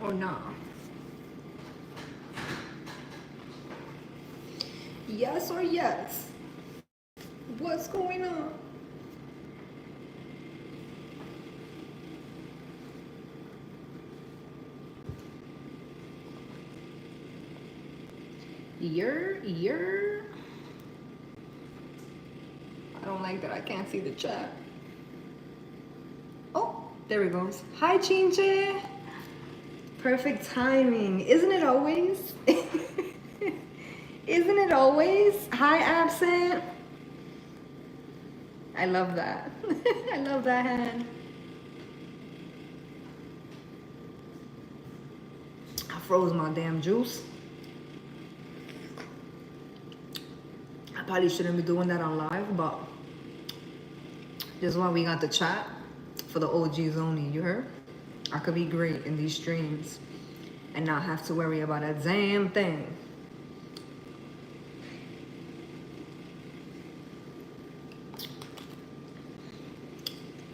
or no? Yes or yes? What's going on? You're. I don't like that I can't see the chat. Oh, there it goes. Hi, Chinche. Perfect timing. Isn't it always? Isn't it always? Hi, Absent. I love that. I love that hand. I froze my damn juice. I probably shouldn't be doing that on live, but this is why we got the chat for the OGs only, you heard? I could be great in these streams and not have to worry about a damn thing.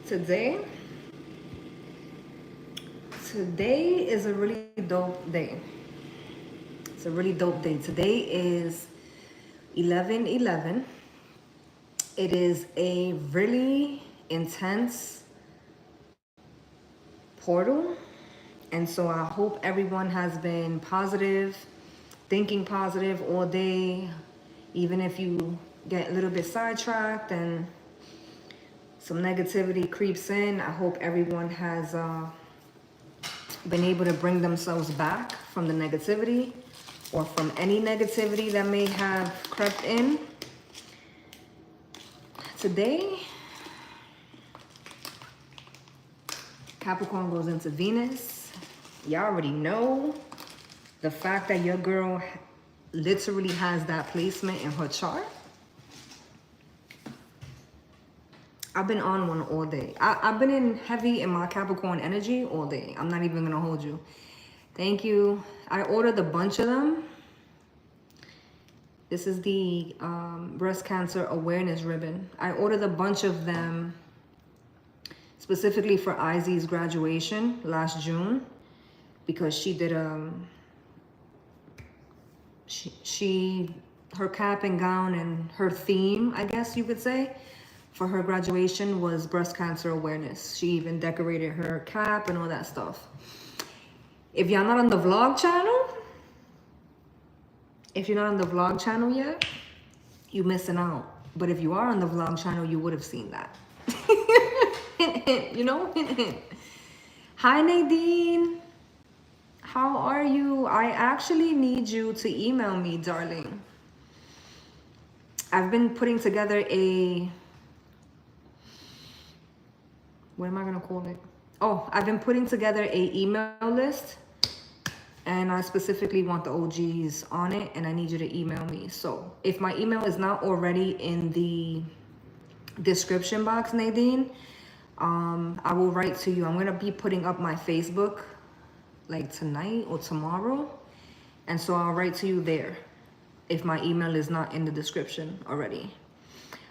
Today is a really dope day. It's a really dope day. Today is 11/11. It is a really intense portal. And so I hope everyone has been positive, thinking positive all day. Even if you get a little bit sidetracked and some negativity creeps in, I hope everyone has been able to bring themselves back from the negativity or from any negativity that may have crept in. Today, Capricorn goes into Venus. Y'all already know the fact that your girl literally has that placement in her chart. I've been on one all day. I've been in heavy in my Capricorn energy all day. I'm not even gonna hold you. Thank you. I ordered a bunch of them. This is the breast cancer awareness ribbon. I ordered a bunch of them specifically for Izzy's graduation last June because she did her cap and gown and her theme, I guess you could say, for her graduation was breast cancer awareness. She even decorated her cap and all that stuff. If y'all not on the vlog channel, if you're not on the vlog channel yet, you're missing out. But if you are on the vlog channel, you would have seen that. Hint, hint, you know, hint, hint. Hi, Nadine. How are you? I actually need you to email me, darling. I've been putting together what am I gonna call it? Oh, I've been putting together a email list and I specifically want the OGs on it and I need you to email me. So if my email is not already in the description box, Nadine, I will write to you. I'm gonna be putting up my Facebook like tonight or tomorrow. And so I'll write to you there if my email is not in the description already.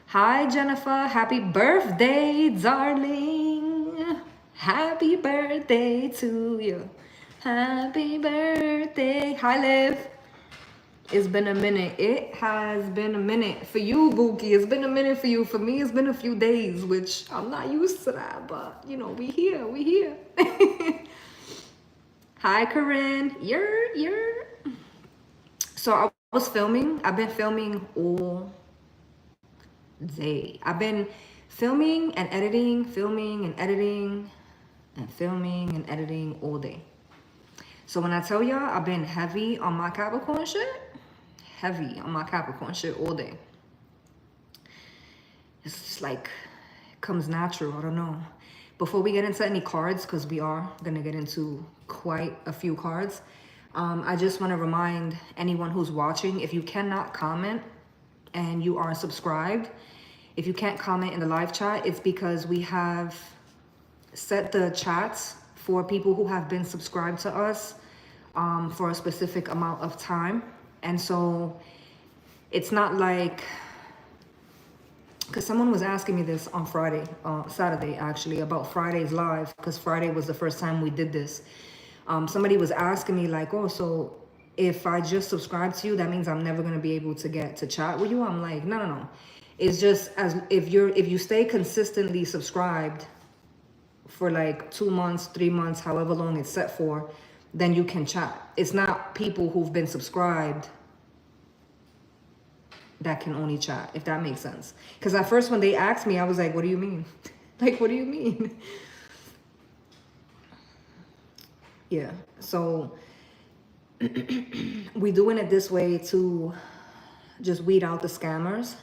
Hi, Jennifer. Happy birthday, darling. Happy birthday to you. Happy birthday. Hi, Liv. It's been a minute. It has been a minute for you, Bookie. It's been a minute for you. For me, it's been a few days, which I'm not used to that. But, you know, we here. We here. Hi, Corinne. You're. So I was filming. I've been filming all day. I've been filming and editing, filming and editing, and filming and editing all day. So when I tell y'all I've been heavy on my Capricorn shit, heavy on my Capricorn shit all day. It's just like, it comes natural, I don't know. Before we get into any cards, because we are gonna get into quite a few cards, I just wanna remind anyone who's watching, if you cannot comment and you are subscribed, if you can't comment in the live chat, it's because we have set the chats for people who have been subscribed to us for a specific amount of time. And so it's not like, because someone was asking me this on Saturday actually, about Friday's live, because Friday was the first time we did this. Somebody was asking me like, oh, so if I just subscribe to you, that means I'm never gonna be able to get to chat with you. I'm like, no. It's just as if you stay consistently subscribed for like 2 months, 3 months, however long it's set for, then you can chat. It's not people who've been subscribed that can only chat, if that makes sense. Because at first when they asked me, I was like, what do you mean? Like, what do you mean? Yeah, so we doing it this way to just weed out the scammers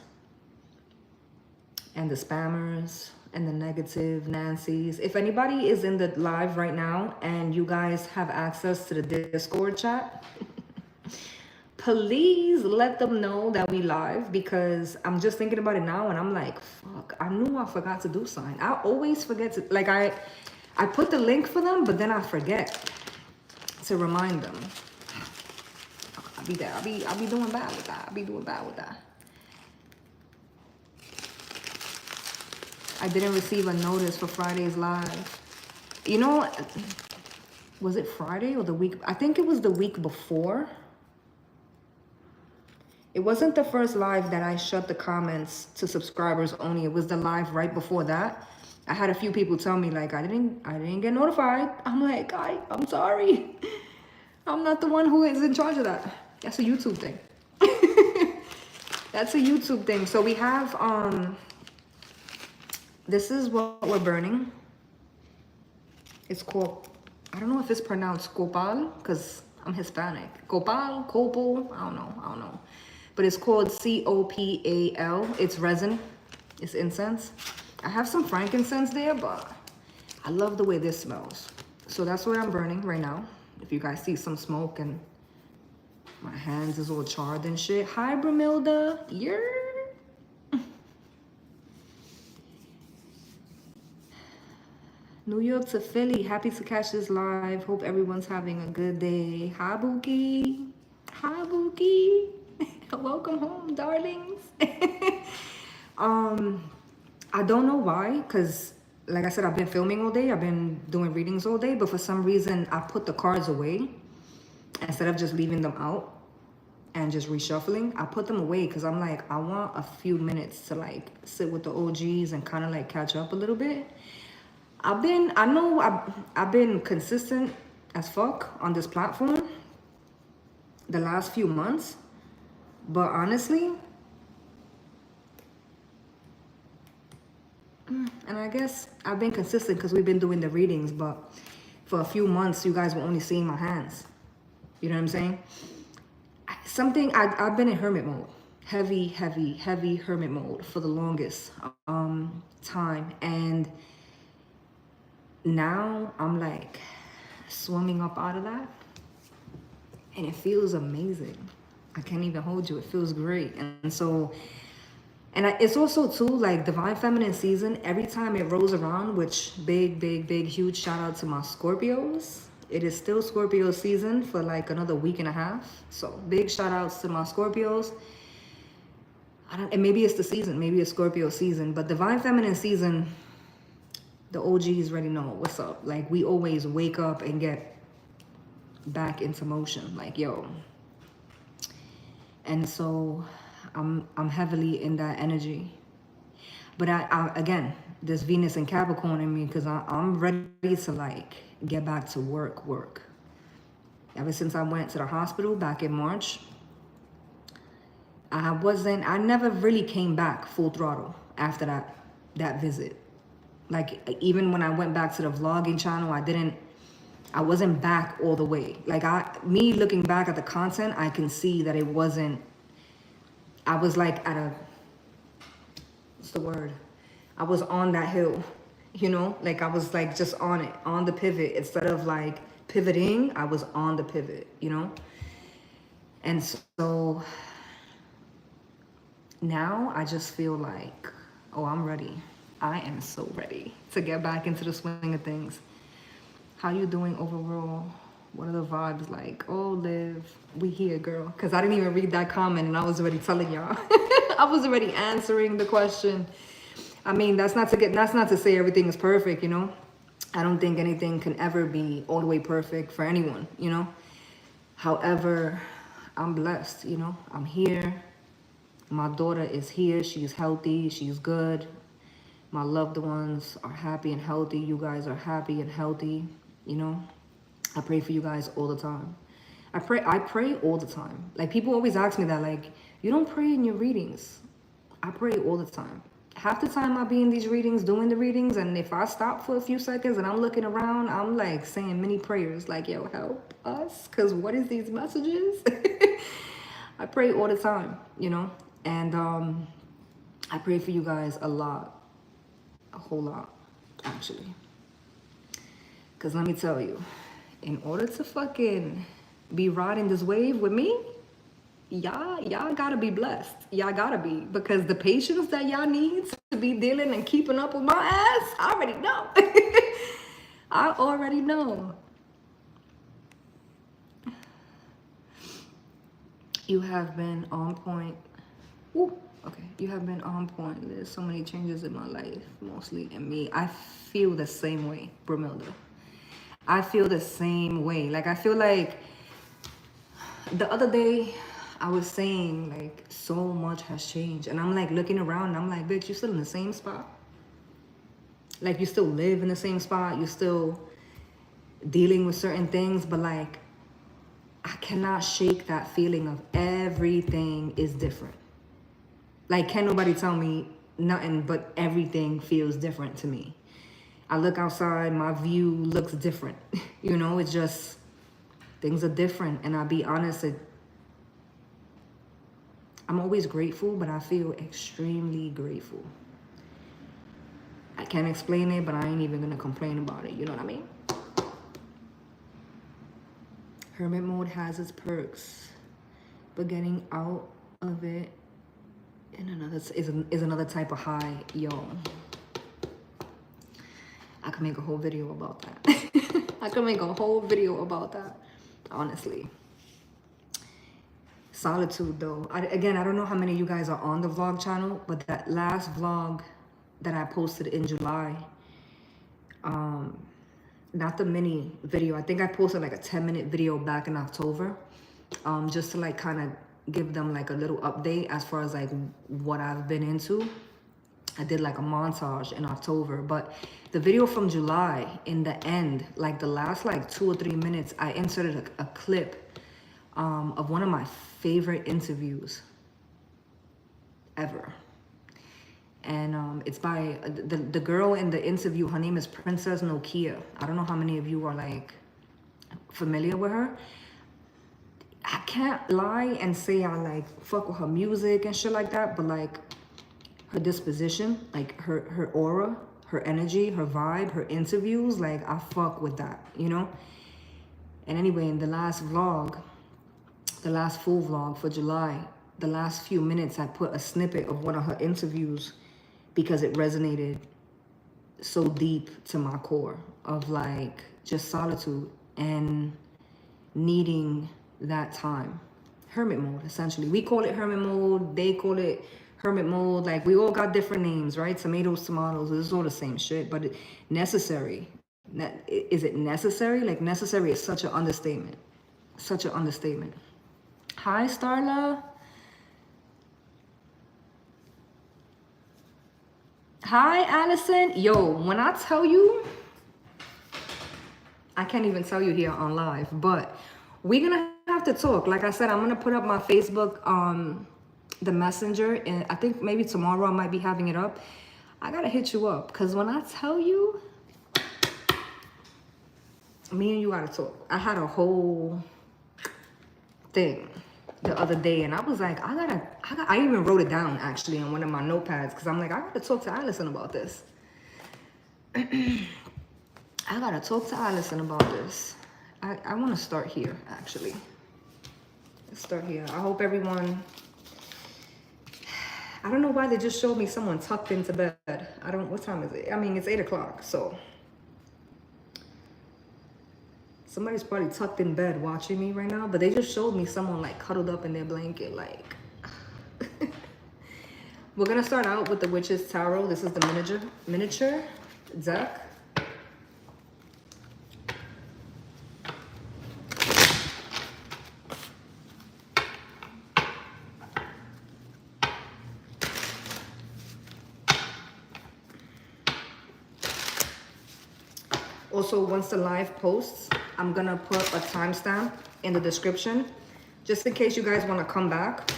and the spammers and the negative Nancy's. If anybody is in the live right now and you guys have access to the Discord chat, please let them know that we live, because I'm just thinking about it now and I'm like, fuck, I knew I forgot to do something. I always forget to, like, I put the link for them, but then I forget to remind them. I'll be there. I'll be doing bad with that. I'll be doing bad with that. I didn't receive a notice for Friday's live. You know, was it Friday or the week? I think it was the week before. It wasn't the first live that I shut the comments to subscribers only. It was the live right before that. I had a few people tell me like, I didn't get notified. I'm like, I'm sorry. I'm not the one who is in charge of that. That's a YouTube thing. That's a YouTube thing. So we have, this is what we're burning. It's called, I don't know if it's pronounced copal, because I'm Hispanic. Copal, copal, I don't know. But it's called C-O-P-A-L. It's resin. It's incense. I have some frankincense there, but I love the way this smells. So that's what I'm burning right now. If you guys see some smoke and my hands is all charred and shit. Hi, Bramilda. Yeah. New York to Philly. Happy to catch this live. Hope everyone's having a good day. Hi, Buki. Hi, Buki. Welcome home, darlings. I don't know why, because like I said, I've been filming all day. I've been doing readings all day, but for some reason I put the cards away instead of just leaving them out and just reshuffling. I put them away because I'm like, I want a few minutes to like sit with the OGs and kind of like catch up a little bit. I've been consistent as fuck on this platform the last few months, but honestly, and I guess I've been consistent because we've been doing the readings, but for a few months, you guys were only seeing my hands. You know what I'm saying? I've been in hermit mode, heavy hermit mode for the longest time. And now I'm like swimming up out of that. And it feels amazing. I can't even hold you. It feels great. And so, it's also too, like Divine Feminine season, every time it rolls around, which big, huge shout out to my Scorpios. It is still Scorpio season for like another week and a half. So big shout outs to my Scorpios. And maybe it's the season, maybe it's Scorpio season, but Divine Feminine season, the OGs already know what's up. Like we always wake up and get back into motion, like yo. And so I'm heavily in that energy. But I again, there's Venus and Capricorn in me because I'm ready to like get back to work. Ever since I went to the hospital back in March, I never really came back full throttle after that visit. Like even when I went back to the vlogging channel, I wasn't back all the way. Like me looking back at the content, I can see that it wasn't, I was like at what's the word? I was on that hill, you know? Like I was like just on it, on the pivot. Instead of like pivoting, I was on the pivot, you know? And so now I just feel like, oh, I'm ready. I am so ready to get back into the swing of things. How you doing overall? What are the vibes like? Oh, Liv, we here, girl. Because I didn't even read that comment and I was already telling y'all. I was already answering the question. I mean, that's not to say everything is perfect, you know? I don't think anything can ever be all the way perfect for anyone, you know. However, I'm blessed, you know. I'm here. My daughter is here. She's healthy. She's good. My loved ones are happy and healthy. You guys are happy and healthy, you know. I pray for you guys all the time. I pray all the time. Like, people always ask me that, like, you don't pray in your readings. I pray all the time. Half the time I be in these readings, doing the readings, and if I stop for a few seconds and I'm looking around, I'm like saying many prayers, like, yo, help us, because what is these messages? I pray all the time, you know, and I pray for you guys a lot, a whole lot, actually. Because let me tell you, in order to fucking be riding this wave with me, y'all gotta be blessed. Y'all gotta be, because the patience that y'all need to be dealing and keeping up with my ass, I already know. I already know. You have been on point. Ooh, okay, you have been on point. There's so many changes in my life, mostly in me. I feel the same way, Brumilda. I feel the same way. Like, I feel like the other day I was saying, like, so much has changed. And I'm like looking around and I'm like, bitch, you still in the same spot? Like, you still live in the same spot? You're still dealing with certain things, but like, I cannot shake that feeling of everything is different. Like, can't nobody tell me nothing, but everything feels different to me. I look outside, my view looks different. You know, it's just, things are different. And I'll be honest, I'm always grateful, but I feel extremely grateful. I can't explain it, but I ain't even gonna complain about it. You know what I mean? Hermit mode has its perks, but getting out of it in another is another type of high. Yo, I could make a whole video about that. I could make a whole video about that, honestly. Solitude, though. Again, I don't know how many of you guys are on the vlog channel, but that last vlog that I posted in July, not the mini video, I think I posted like a 10-minute video back in October, just to like kind of give them like a little update as far as like what I've been into. I did like a montage in October, but the video from July, in the end, like the last like 2 or 3 minutes, I inserted a clip of one of my favorite interviews ever. And it's by the girl in the interview. Her name is Princess Nokia. I don't know how many of you are like familiar with her. I can't lie and say I like fuck with her music and shit like that, but like her disposition, like her aura, her energy, her vibe, her interviews, like I fuck with that, you know? And anyway, in the last vlog, the last full vlog for July, the last few minutes, I put a snippet of one of her interviews because it resonated so deep to my core of like just solitude and needing that time. Hermit mode, essentially. We call it hermit mode. They call it hermit mode. Like, we all got different names, right? Tomatoes, tomatoes. It's all the same shit, but necessary. Is it necessary? Like, necessary is such an understatement. Such an understatement. Hi, Starla. Hi, Allison. Yo, when I tell you, I can't even tell you here on live, but we're gonna have to talk. Like I said, I'm gonna put up my Facebook the messenger, and I think maybe tomorrow I might be having it up. I gotta hit you up, because when I tell you, me and you gotta talk. I had a whole thing the other day, and I was like, I even wrote it down actually on one of my notepads, because I'm like, I gotta talk to Allison about this. I gotta talk to Allison about this. I want to start here, actually. Let's start here. I hope everyone... I don't know why they just showed me someone tucked into bed. I don't... What time is it? I mean, it's 8 o'clock, so... Somebody's probably tucked in bed watching me right now, but they just showed me someone, like, cuddled up in their blanket, like... We're gonna start out with the Witch's Tarot. This is the miniature deck. Also, once the live posts, I'm gonna put a timestamp in the description, just in case you guys want to come back.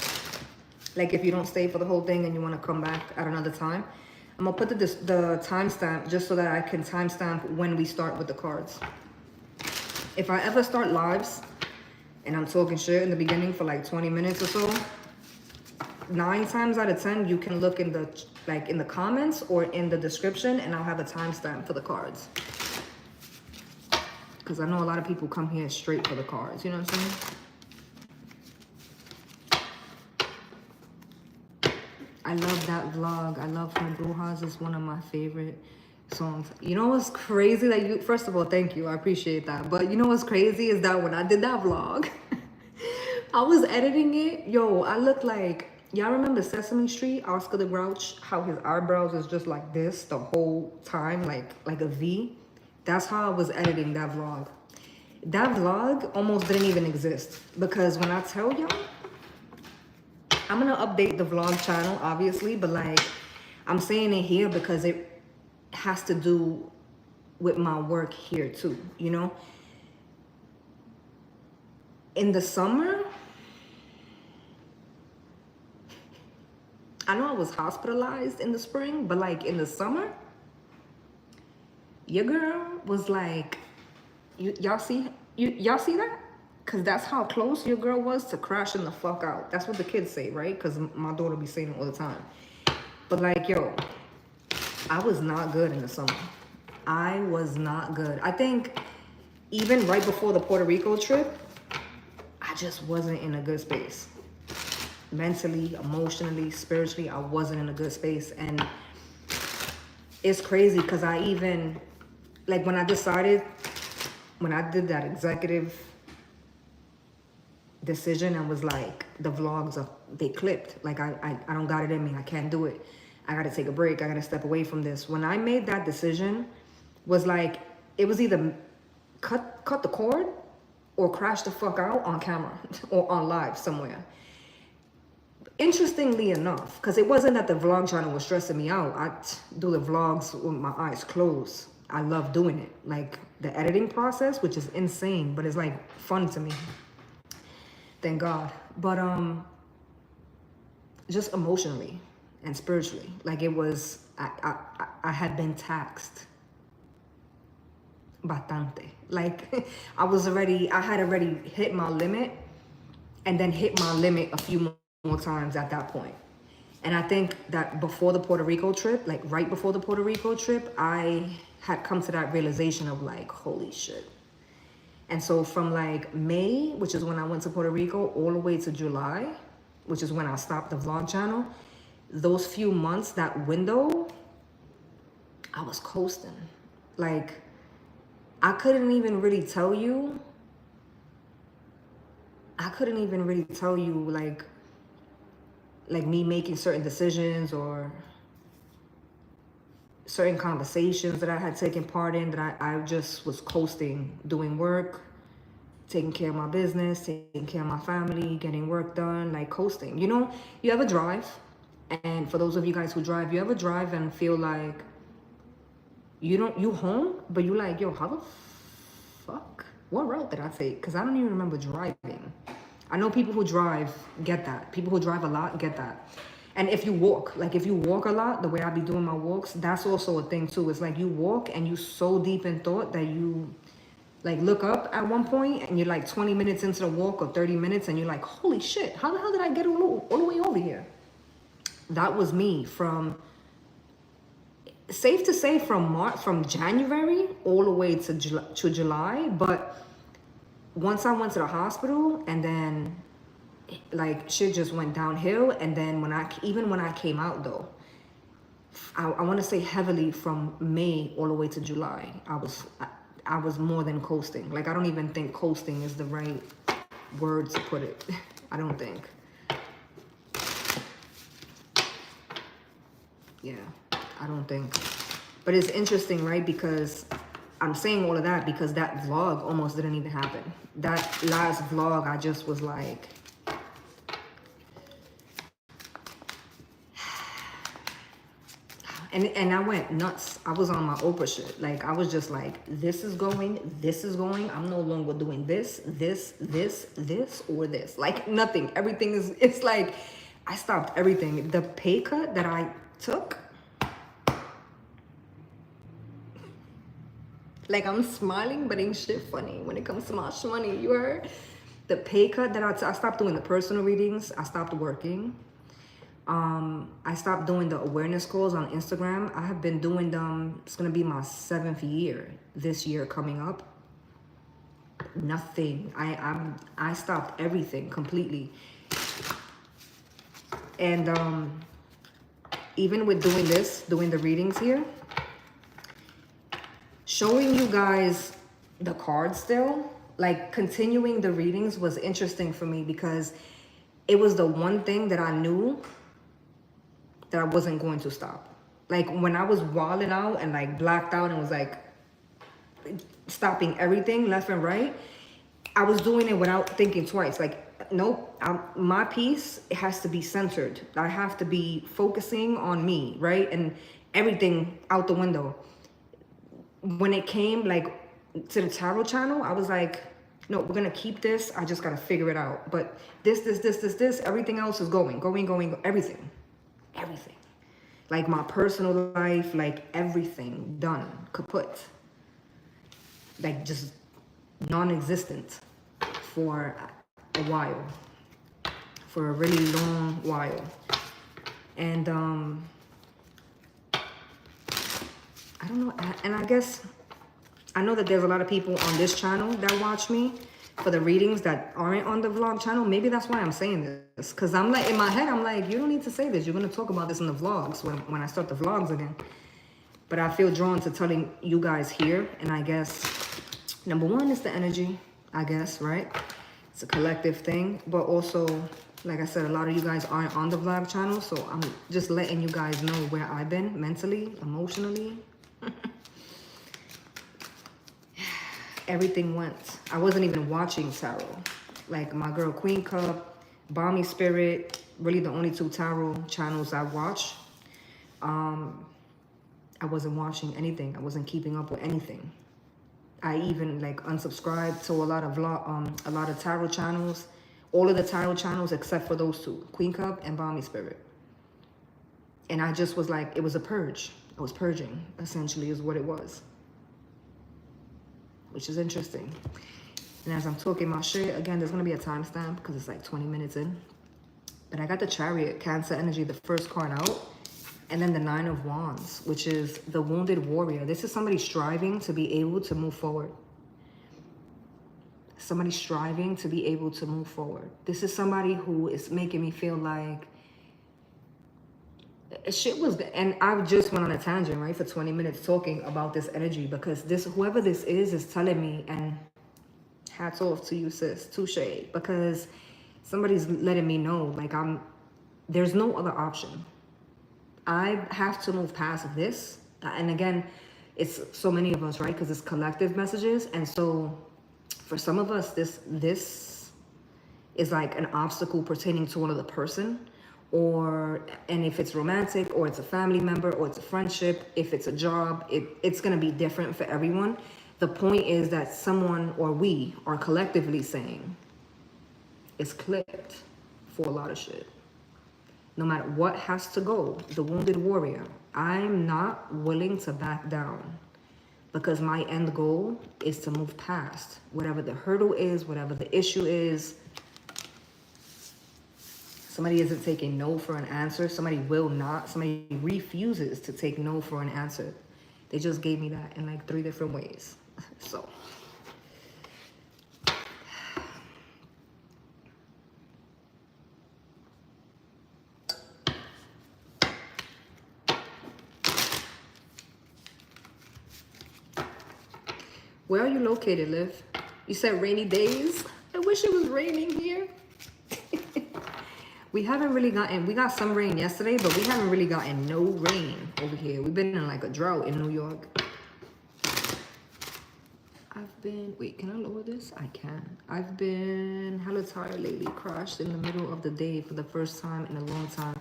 Like if you don't stay for the whole thing and you want to come back at another time, I'm gonna put the timestamp just so that I can timestamp when we start with the cards. If I ever start lives and I'm talking shit in the beginning for like 20 minutes or so, 9 times out of 10 you can look in the comments or in the description, and I'll have a timestamp for the cards. Because I know a lot of people come here straight for the cards, you know what I'm saying? I love that vlog. I love her Brujas. It's one of my favorite songs. You know what's crazy? That you, first of all, thank you. I appreciate that. But you know what's crazy is that when I did that vlog, I was editing it. Yo, I look like, y'all remember Sesame Street, Oscar the Grouch, how his eyebrows is just like this the whole time, like a V? That's how I was editing that vlog. That vlog almost didn't even exist. Because when I tell y'all, I'm gonna update the vlog channel, obviously, but like, I'm saying it here because it has to do with my work here too, you know? In the summer, I know I was hospitalized in the spring, but like in the summer, your girl was like, y'all see that? Because that's how close your girl was to crashing the fuck out. That's what the kids say, right? Because my daughter be saying it all the time. But like, yo, I was not good in the summer. I was not good. I think even right before the Puerto Rico trip, I just wasn't in a good space. Mentally, emotionally, spiritually, I wasn't in a good space. And it's crazy because I even, like when I did that executive decision and was like, the vlogs they clipped, like I don't got it in me, I can't do it, I gotta take a break, I gotta step away from this. When I made that decision, was like, it was either cut the cord or crash the fuck out on camera or on live somewhere. Interestingly enough, because it wasn't that the vlog channel was stressing me out, I do the vlogs with my eyes closed. I love doing it, like the editing process, which is insane, but it's like fun to me. Thank God. But just emotionally and spiritually, like it was, I had been taxed bastante. Like I had already hit my limit, and then hit my limit a few more times at that point. And I think that before the Puerto Rico trip, like right before the Puerto Rico trip, I had come to that realization of like, holy shit. And so from like May, which is when I went to Puerto Rico, all the way to July, which is when I stopped the vlog channel, those few months, that window, I was coasting. Like, I couldn't even really tell you like me making certain decisions or certain conversations that I had taken part in, that I just was coasting, doing work, taking care of my business, taking care of my family, getting work done, like coasting. You know, you ever drive? And for those of you guys who drive, you ever drive and feel like you home, but you like, yo, how the fuck? What route did I take? Because I don't even remember driving. I know people who drive get that. People who drive a lot get that. And if you walk, like if you walk a lot, the way I be doing my walks, that's also a thing too. It's like you walk and you so deep in thought that you like look up at one point and you're like 20 minutes into the walk or 30 minutes and you're like, holy shit, how the hell did I get all the way over here? That was me from, safe to say, from January all the way to July. But once I went to the hospital and then like shit just went downhill. And then when I came out though, I want to say heavily from May all the way to July, I was more than coasting. Like I don't even think coasting is the right word to put it. I don't think. Yeah, I don't think. But it's interesting, right? Because I'm saying all of that because that vlog almost didn't even happen. That last vlog, I just was like, And I went nuts. I was on my Oprah shit. Like, I was just like, this is going. I'm no longer doing this, or this. Like, nothing. Everything is, it's like, I stopped everything. The pay cut that I took, like, I'm smiling, but ain't shit funny when it comes to my money. You heard? The pay cut that I stopped doing the personal readings. I stopped working. I stopped doing the awareness calls on Instagram. I have been doing them. It's going to be my 7th year this year coming up. Nothing. I stopped everything completely. And even with doing this, doing the readings here, showing you guys the cards still, like continuing the readings was interesting for me because it was the one thing that I knew that I wasn't going to stop. Like when I was wilding out and like blacked out and was like stopping everything left and right, I was doing it without thinking twice. Like, nope, my piece, it has to be centered. I have to be focusing on me, right? And everything out the window. When it came like to the tarot channel, I was like, no, we're gonna keep this. I just gotta figure it out. But this, everything else is going, everything. Like my personal life, like everything done, kaput. Like just non-existent for a while, for a really long while. And I don't know, and I guess I know that there's a lot of people on this channel that watch me for the readings that aren't on the vlog channel. Maybe that's why I'm saying this, because I'm like, in my head, I'm like, you don't need to say this. You're going to talk about this in the vlogs when I start the vlogs again. But I feel drawn to telling you guys here. And I guess, number one is the energy, I guess, right? It's a collective thing. But also, like I said, a lot of you guys aren't on the vlog channel. So I'm just letting you guys know where I've been mentally, emotionally. Everything went. I wasn't even watching tarot. Like my girl Queen Cup, Balmy Spirit, really the only 2 tarot channels I watch. I wasn't watching anything. I wasn't keeping up with anything. I even like unsubscribed to a lot of tarot channels. All of the tarot channels except for those 2, Queen Cup and Balmy Spirit. And I just was like, it was a purge. I was purging, essentially, is what it was. Which is interesting. And as I'm talking my shit, again, there's going to be a timestamp because it's like 20 minutes in. But I got the Chariot, Cancer energy, the first card out. And then the 9 of Wands, which is the wounded warrior. This is somebody striving to be able to move forward. Somebody striving to be able to move forward. This is somebody who is making me feel like shit was, and I just went on a tangent, right, for 20 minutes talking about this energy because this, whoever this is telling me, and hats off to you, sis, touche, because somebody's letting me know, like there's no other option. I have to move past this. And again, it's so many of us, right, because it's collective messages. And so for some of us, this is like an obstacle pertaining to another person. And if it's romantic, or it's a family member, or it's a friendship, if it's a job, it's going to be different for everyone. The point is that someone, or we, are collectively saying it's clipped for a lot of shit. No matter what has to go, the wounded warrior, I'm not willing to back down because my end goal is to move past whatever the hurdle is, whatever the issue is. Somebody isn't taking no for an answer. Somebody will not. Somebody refuses to take no for an answer. They just gave me that in like 3 different ways. So. Where are you located, Liv? You said rainy days? I wish it was raining here. We haven't really gotten, we got some rain yesterday, but we haven't really gotten no rain over here. We've been in like a drought in New York. Wait, can I lower this? I can. I've been hella tired lately. Crashed in the middle of the day for the first time in a long time.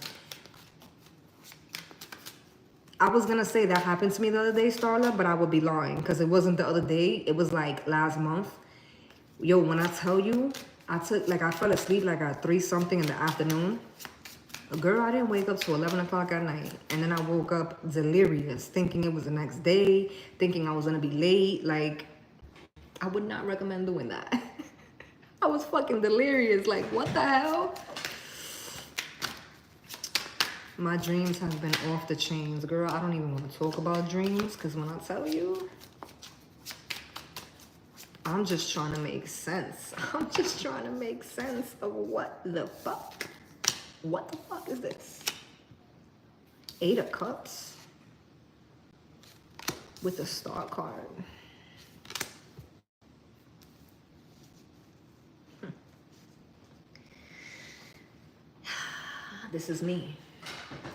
I was gonna say that happened to me the other day, Starla, but I would be lying because it wasn't the other day. It was like last month. Yo, when I tell you, I fell asleep like at 3 something in the afternoon. Girl, I didn't wake up till 11 o'clock at night. And then I woke up delirious, thinking it was the next day, thinking I was gonna be late. Like, I would not recommend doing that. I was fucking delirious. Like, what the hell? My dreams have been off the chains. Girl, I don't even want to talk about dreams because when I tell you, I'm just trying to make sense. I'm just trying to make sense of what the fuck. What the fuck is this? 8 of Cups with the Star card. This is me.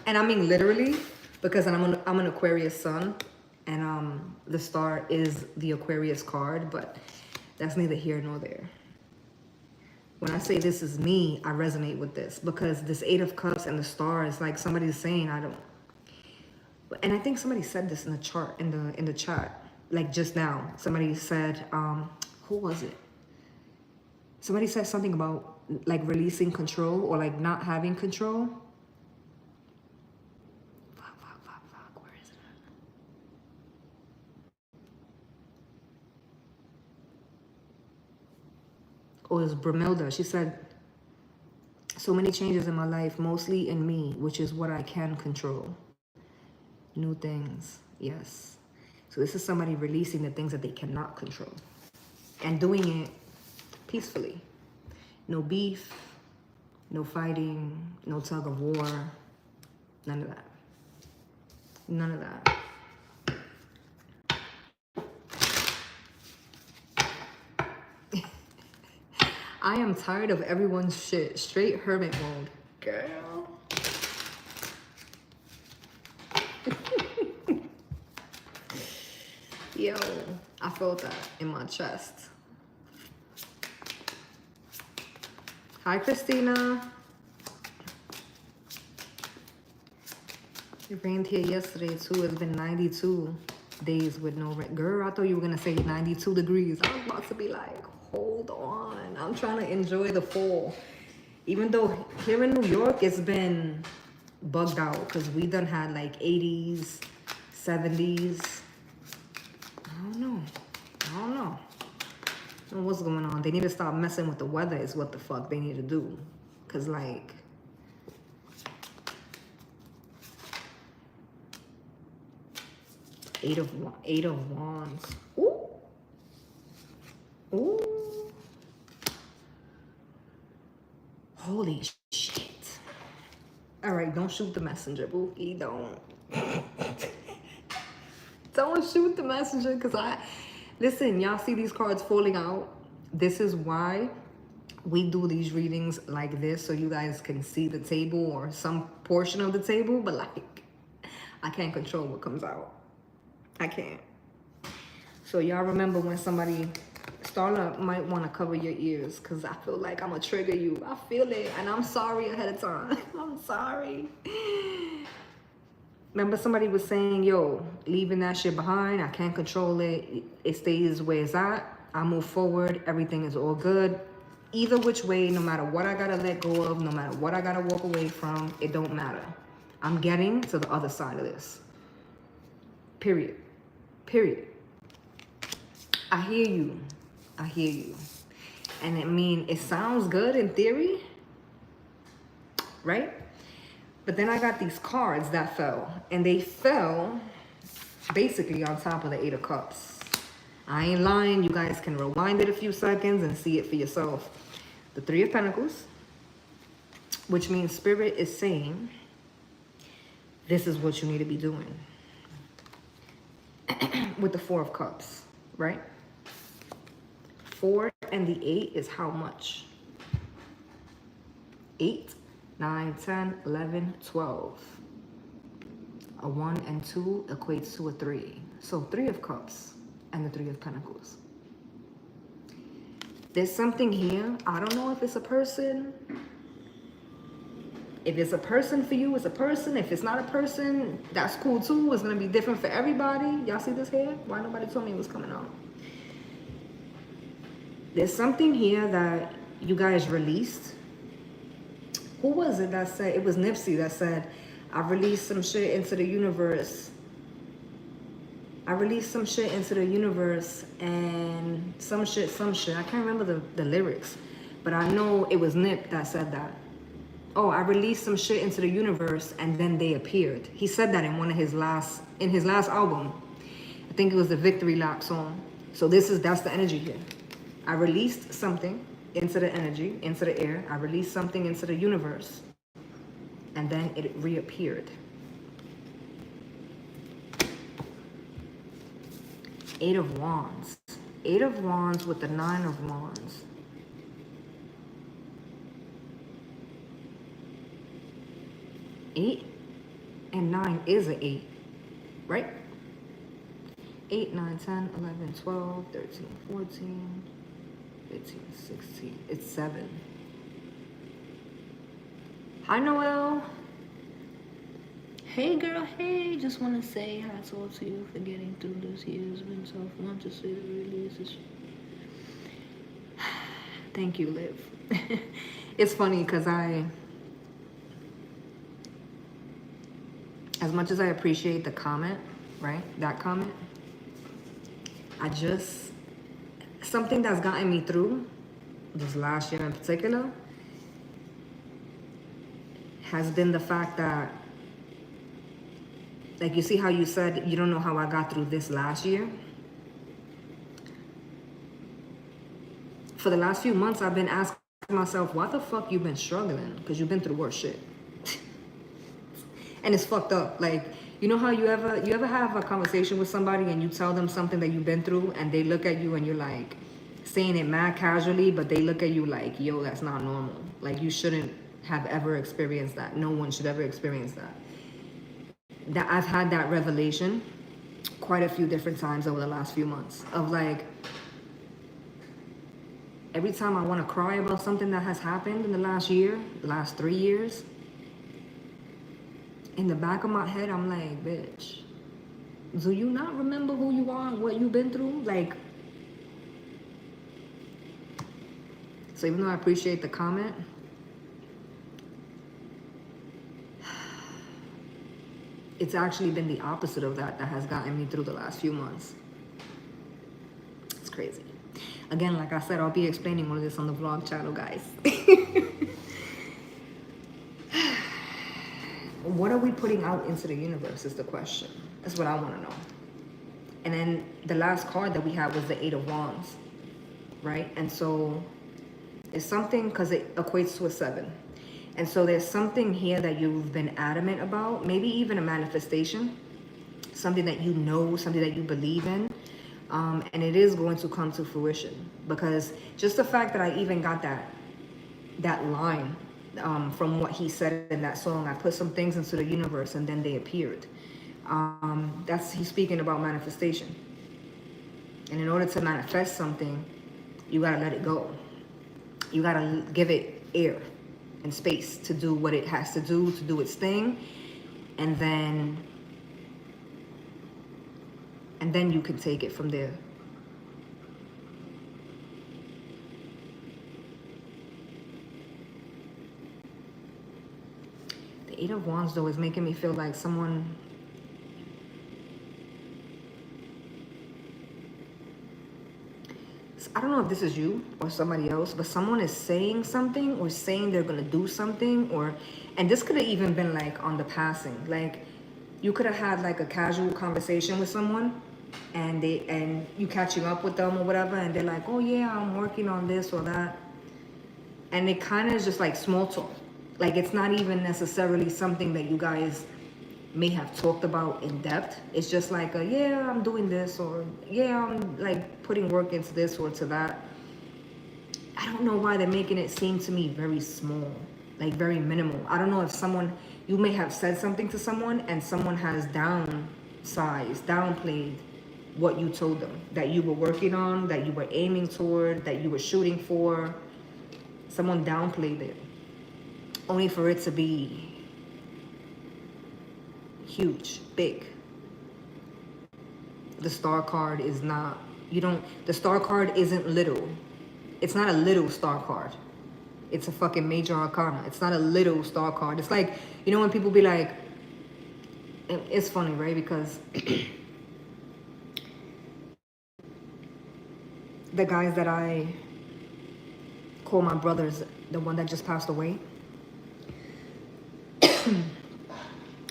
And I mean literally, because I'm an Aquarius sun, and the Star is the Aquarius card, but that's neither here nor there. When I say this is me, I resonate with this because this 8 of Cups and the Star is like somebody's saying I don't. And I think somebody said this in the chart, in the chat, like just now. Somebody said, who was it? Somebody said something about like releasing control or like not having control. Fuck, where is it at? Oh, it was Brimilda. She said, so many changes in my life, mostly in me, which is what I can control. New things, yes. So this is somebody releasing the things that they cannot control and doing it peacefully. No beef, no fighting, no tug of war, none of that. None of that. I am tired of everyone's shit. Straight hermit mode. Girl. Yo, I felt that in my chest. Hi, Christina. It rained here yesterday too. It's been 92 days with no rain. Girl, I thought you were gonna say 92 degrees. I was about to be like, hold on. I'm trying to enjoy the fall. Even though here in New York, it's been bugged out because we done had like 80s, 70s. I don't know. I don't know what's going on. They need to stop messing with the weather is what the fuck they need to do. Because like, Eight of Wands. Ooh. Ooh. Holy shit. All right, don't shoot the messenger, Bookie. Don't. Don't shoot the messenger, because listen, y'all see these cards falling out. This is why we do these readings like this, so you guys can see the table or some portion of the table, but like, I can't control what comes out. I can't. So y'all remember when somebody, Starla might want to cover your ears because I feel like I'm going to trigger you. I feel it, and I'm sorry ahead of time. I'm sorry. Remember somebody was saying, yo, leaving that shit behind. I can't control it. It stays where it's at. I move forward. Everything is all good. Either which way, no matter what I got to let go of, no matter what I got to walk away from, it don't matter. I'm getting to the other side of this. Period. Period. I hear you. I hear you. And I mean, it sounds good in theory, right? But then I got these cards that fell, and they fell basically on top of the 8 of Cups. I ain't lying. You guys can rewind it a few seconds and see it for yourself. The 3 of Pentacles, which means Spirit is saying, this is what you need to be doing. With the 4 of Cups, right? 4 and the 8 is how much? 8, 9, 10, 11, 12. A 1 and 2 equates to a 3. So 3 of Cups and the 3 of Pentacles. There's something here. I don't know if it's a person. If it's a person for you, it's a person. If it's not a person, that's cool too. It's going to be different for everybody. Y'all see this here? Why nobody told me it was coming out? There's something here that you guys released. Who was it that said, it was Nipsey that said, I released some shit into the universe. I released some shit into the universe and some shit. I can't remember the lyrics, but I know it was Nip that said that. Oh, I released some shit into the universe and then they appeared. He said that in his last album. I think it was the Victory Lap song. So that's the energy here. I released something into the energy, into the air. I released something into the universe and then it reappeared. 8 of Wands. 8 of Wands with the 9 of Wands. 8 and 9 is an 8, right? 8, 9, 10, 11, 12, 13, 14, 15, 16. It's 7. Hi, Noel. Hey, girl. Hey, just want to say hats off to you for getting through this year. It's been tough. I want to say the release. Thank you, Liv. It's funny because as much as I appreciate the comment, right? That comment, something that's gotten me through this last year in particular has been the fact that, like, you see how you said you don't know how I got through this last year? For the last few months, I've been asking myself, why the fuck you been struggling? Because you've been through worse shit. And it's fucked up. Like, you know how you ever have a conversation with somebody and you tell them something that you've been through and they look at you and you're like saying it mad casually, but they look at you like, yo, that's not normal. Like, you shouldn't have ever experienced that. No one should ever experience that. That I've had that revelation quite a few different times over the last few months of like, every time I want to cry about something that has happened in the last year, the last 3 years, in the back of my head, I'm like, bitch, do you not remember who you are and what you've been through? Like, so even though I appreciate the comment, it's actually been the opposite of that has gotten me through the last few months. It's crazy. Again, like I said, I'll be explaining all of this on the vlog channel, guys. What are we putting out into the universe is the question. That's what I want to know. And then the last card that we had was the 8 of Wands, right? And so it's something, because it equates to a 7. And so there's something here that you've been adamant about, maybe even a manifestation, something that you know, something that you believe in. And it is going to come to fruition, because just the fact that I even got that line from what he said in that song, I put some things into the universe and then they appeared. He's speaking about manifestation. And in order to manifest something, you gotta let it go. You gotta give it air and space to do what it has to do its thing. And then you can take it from there. The 8 of Wands, though, is making me feel like someone... I don't know if this is you or somebody else, but someone is saying something or saying they're going to do something, and this could have even been like on the passing. Like, you could have had like a casual conversation with someone and you catching up with them or whatever, and they're like, oh yeah, I'm working on this or that. And it kind of is just like small talk. Like, it's not even necessarily something that you guys may have talked about in depth. It's just like, yeah, I'm doing this, or yeah, I'm like putting work into this or to that. I don't know why they're making it seem to me very small, like very minimal. I don't know if you may have said something to someone and someone has downplayed what you told them, that you were working on, that you were aiming toward, that you were shooting for. Someone downplayed it. only for it to be huge, big. The star card is not, the star card isn't little. It's not a little star card. It's a fucking major arcana. It's not a little star card. It's like, when people be like, it's funny, right? Because the guys that I call my brothers, the one that just passed away,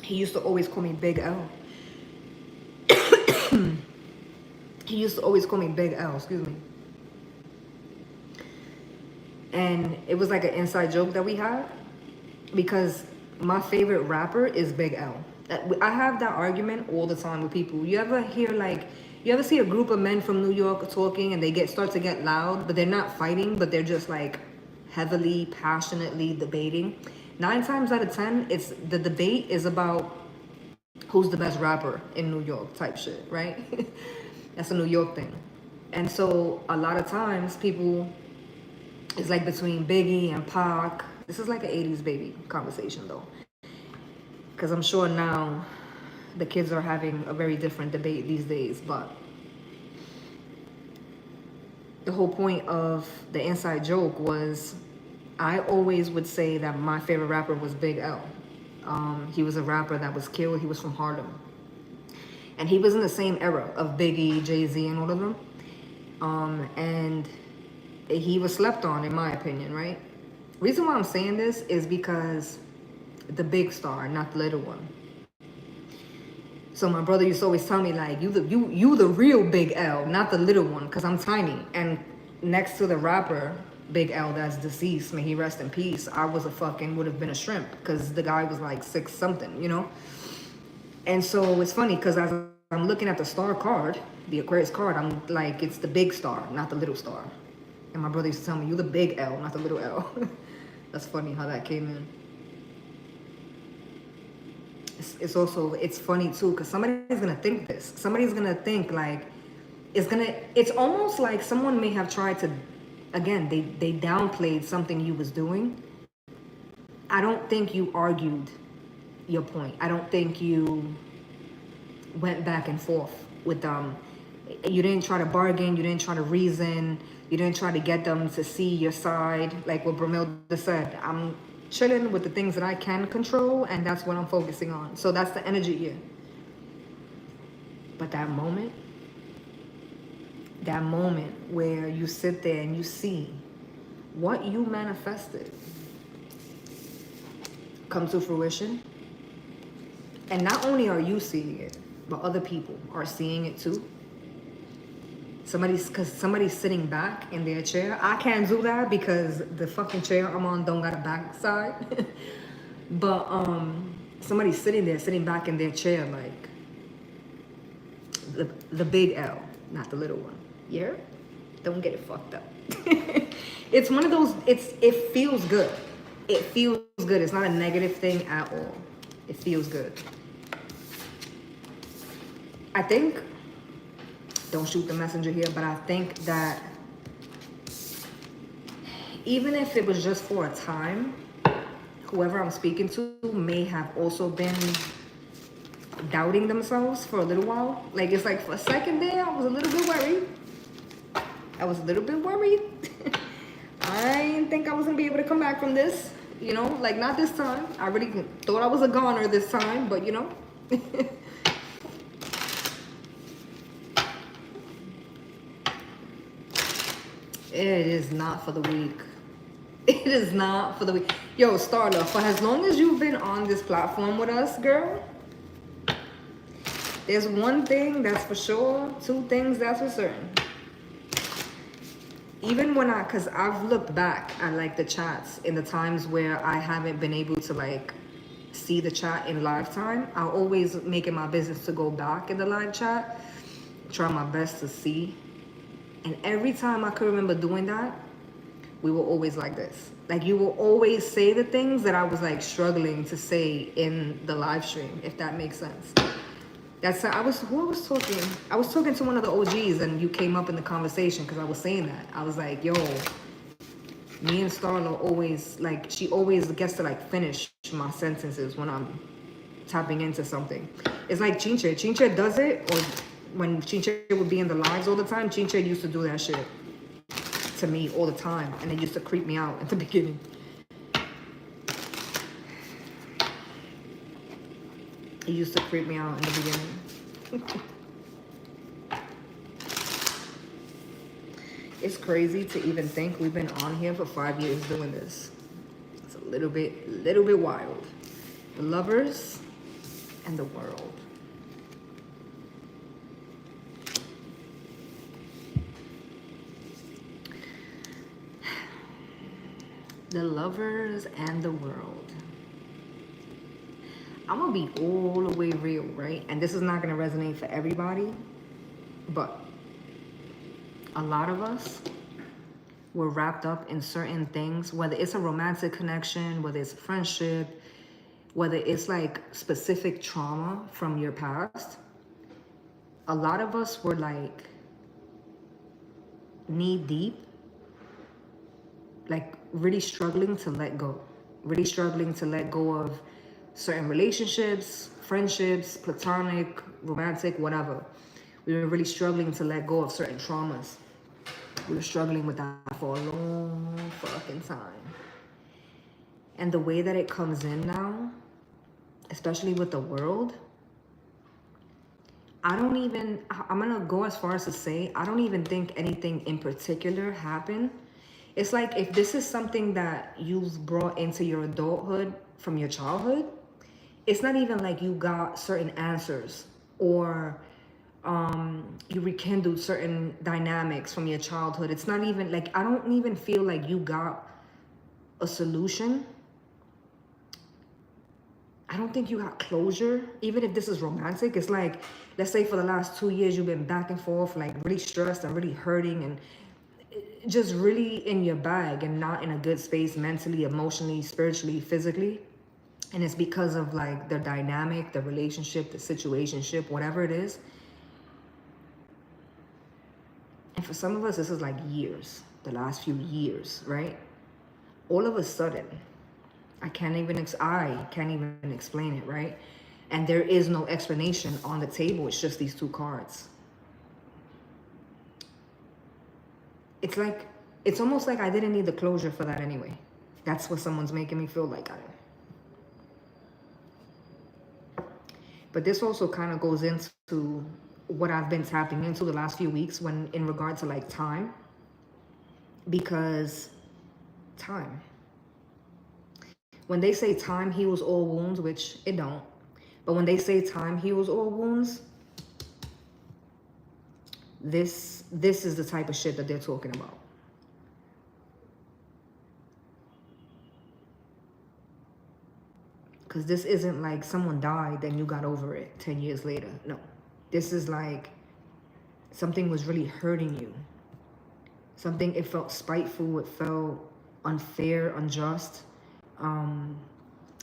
he used to always call me Big L. He used to always call me Big L, excuse me. And it was like an inside joke that we had, because my favorite rapper is Big L. I have that argument all the time with people. You ever see a group of men from New York talking and they start to get loud, but they're not fighting, but they're just like heavily, passionately debating? 9 times out of 10, the debate is about who's the best rapper in New York type shit, right? That's a New York thing. And so a lot of times people, it's like between Biggie and Pac. This is like an 80s baby conversation though. Because I'm sure now the kids are having a very different debate these days. But the whole point of the inside joke was, I always would say that my favorite rapper was Big L. He was a rapper that was killed. He was from Harlem. And he was in the same era of Biggie, Jay-Z, and all of them. And he was slept on, in my opinion, right? Reason why I'm saying this is because the big star, not the little one. So my brother used to always tell me, like, you the real Big L, not the little one, because I'm tiny. And next to the rapper Big L that's deceased, may he rest in peace, I would have been a shrimp, because the guy was like 6 something, And so it's funny, because as I'm looking at the star card, the Aquarius card, I'm like, it's the big star, not the little star. And my brother used to tell me, you the big L, not the little L. That's funny how that came in. It's funny too, because somebody's gonna think this. Somebody's gonna think like, it's almost like someone may have tried to, again, they downplayed something you was doing. I don't think you argued your point. I don't think you went back and forth with them. You didn't try to bargain. You didn't try to reason. You didn't try to get them to see your side. Like what Bromilda said, I'm chilling with the things that I can control, and that's what I'm focusing on. So that's the energy here. But that moment where you sit there and you see what you manifested come to fruition, and not only are you seeing it, but other people are seeing it too. Somebody's sitting back in their chair. I can't do that because the fucking chair I'm on don't got a back side. But somebody's sitting back in their chair, like the big L, not the little one. Yeah? Don't get it fucked up. It's one of those, it feels good. It feels good. It's not a negative thing at all. It feels good. I think, don't shoot the messenger here, but I think that even if it was just for a time, whoever I'm speaking to may have also been doubting themselves for a little while. Like, it's like for a second there, I was a little bit worried. I didn't think I was gonna be able to come back from this, like not this time. I really thought I was a goner this time, but It is not for the weak. It is not for the weak. Yo, Starla, for as long as you've been on this platform with us, girl, there's one thing that's for sure, 2 things that's for certain. Even when because I've looked back at like the chats in the times where I haven't been able to like see the chat in live time, I always make it my business to go back in the live chat, try my best to see. And every time I could remember doing that, we were always like this. Like you will always say the things that I was like struggling to say in the live stream, if that makes sense. Who I was talking? I was talking to one of the OGs and you came up in the conversation because I was saying that. I was like, yo, Me and Starla always, like, she always gets to, like, finish my sentences when I'm tapping into something. It's like Chinche. Chinche does it, or when Chinche would be in the lives all the time, Chinche used to do that shit to me all the time, and it used to creep me out at the beginning. It used to creep me out in the beginning. It's crazy to even think we've been on here for 5 years doing this. It's a little bit wild. The lovers and the world. The lovers and the world. I'm gonna be all the way real, right? And this is not gonna resonate for everybody, but a lot of us were wrapped up in certain things, whether it's a romantic connection, whether it's a friendship, whether it's like specific trauma from your past. A lot of us were like knee deep, like really struggling to let go, really struggling to let go of certain relationships, friendships, platonic, romantic, whatever. We were really struggling to let go of certain traumas. We were struggling with that for a long fucking time. And the way that it comes in now, especially with the world, I'm gonna go as far as to say, I don't even think anything in particular happened. It's like if this is something that you've brought into your adulthood from your childhood, it's not even like you got certain answers or you rekindled certain dynamics from your childhood. It's not even like, I don't even feel like you got a solution. I don't think you got closure. Even if this is romantic, it's like, let's say for the last 2 years, you've been back and forth, like really stressed and really hurting and just really in your bag and not in a good space mentally, emotionally, spiritually, physically. And it's because of like the dynamic, the relationship, the situationship, whatever it is. And for some of us, this is like years, the last few years, right? All of a sudden, I can't even explain it, right? And there is no explanation on the table. It's just these two cards. It's like, it's almost like I didn't need the closure for that anyway. That's what someone's making me feel like I am. But this also kind of goes into what I've been tapping into the last few weeks when in regard to like time. Because time. When they say time heals all wounds, which it don't. But when they say time heals all wounds, this is the type of shit that they're talking about. Because this isn't like someone died and you got over it 10 years later. No. This is like something was really hurting you. Something, it felt spiteful. It felt unfair, unjust.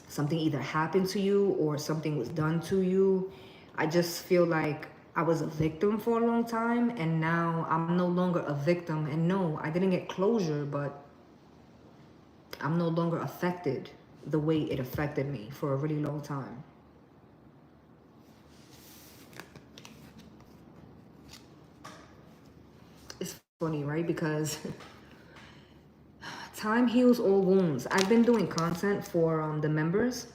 Something either happened to you or something was done to you. I just feel like I was a victim for a long time, and now I'm no longer a victim. And no, I didn't get closure, but I'm no longer affected the way it affected me for a really long time. It's funny, right? Because time heals all wounds. I've been doing content for the members,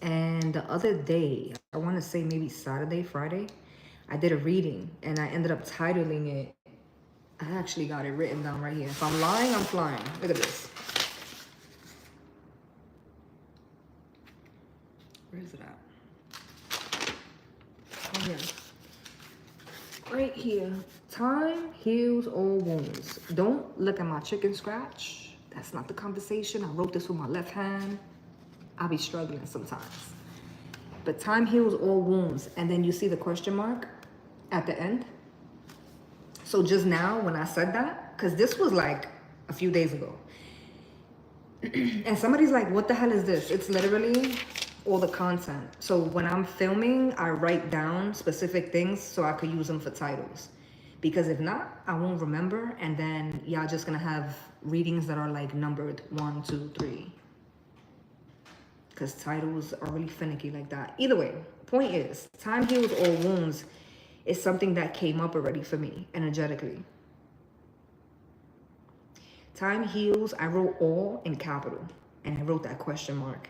and the other day, I want to say maybe Saturday, Friday, I did a reading, and I ended up titling it. I actually got it written down right here. If I'm lying, I'm flying. Look at this. Where is it at? Oh, yeah. Right here. Time heals all wounds. Don't look at my chicken scratch. That's not the conversation. I wrote this with my left hand. I'll be struggling sometimes. But time heals all wounds. And then you see the question mark at the end. So just now when I said that, because this was like a few days ago. And somebody's like, what the hell is this? It's literally all the content. So when I'm filming, I write down specific things so I could use them for titles. Because if not, I won't remember. And then y'all just gonna have readings that are like numbered 1, 2, 3. Because titles are really finicky like that. Either way, point is, time heals all wounds is something that came up already for me energetically. Time heals, I wrote all in capital. And I wrote that question mark.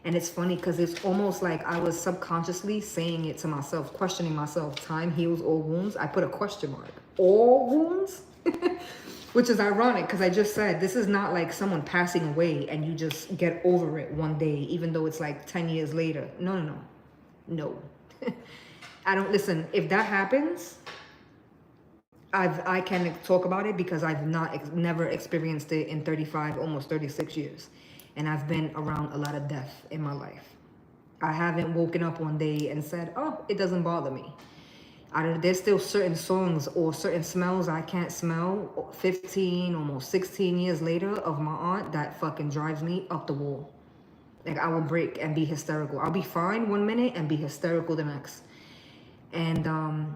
And it's funny because it's almost like I was subconsciously saying it to myself, questioning myself. Time heals all wounds. I put a question mark. All wounds? Which is ironic because I just said this is not like someone passing away and you just get over it one day, even though it's like 10 years later. No. I don't, listen, if that happens, I can talk about it because I've never experienced it in 35, almost 36 years. And I've been around a lot of death in my life. I haven't woken up one day and said, oh, it doesn't bother me. There's still certain songs or certain smells I can't smell 15, almost 16 years later of my aunt that fucking drives me up the wall. Like I will break and be hysterical. I'll be fine one minute and be hysterical the next. And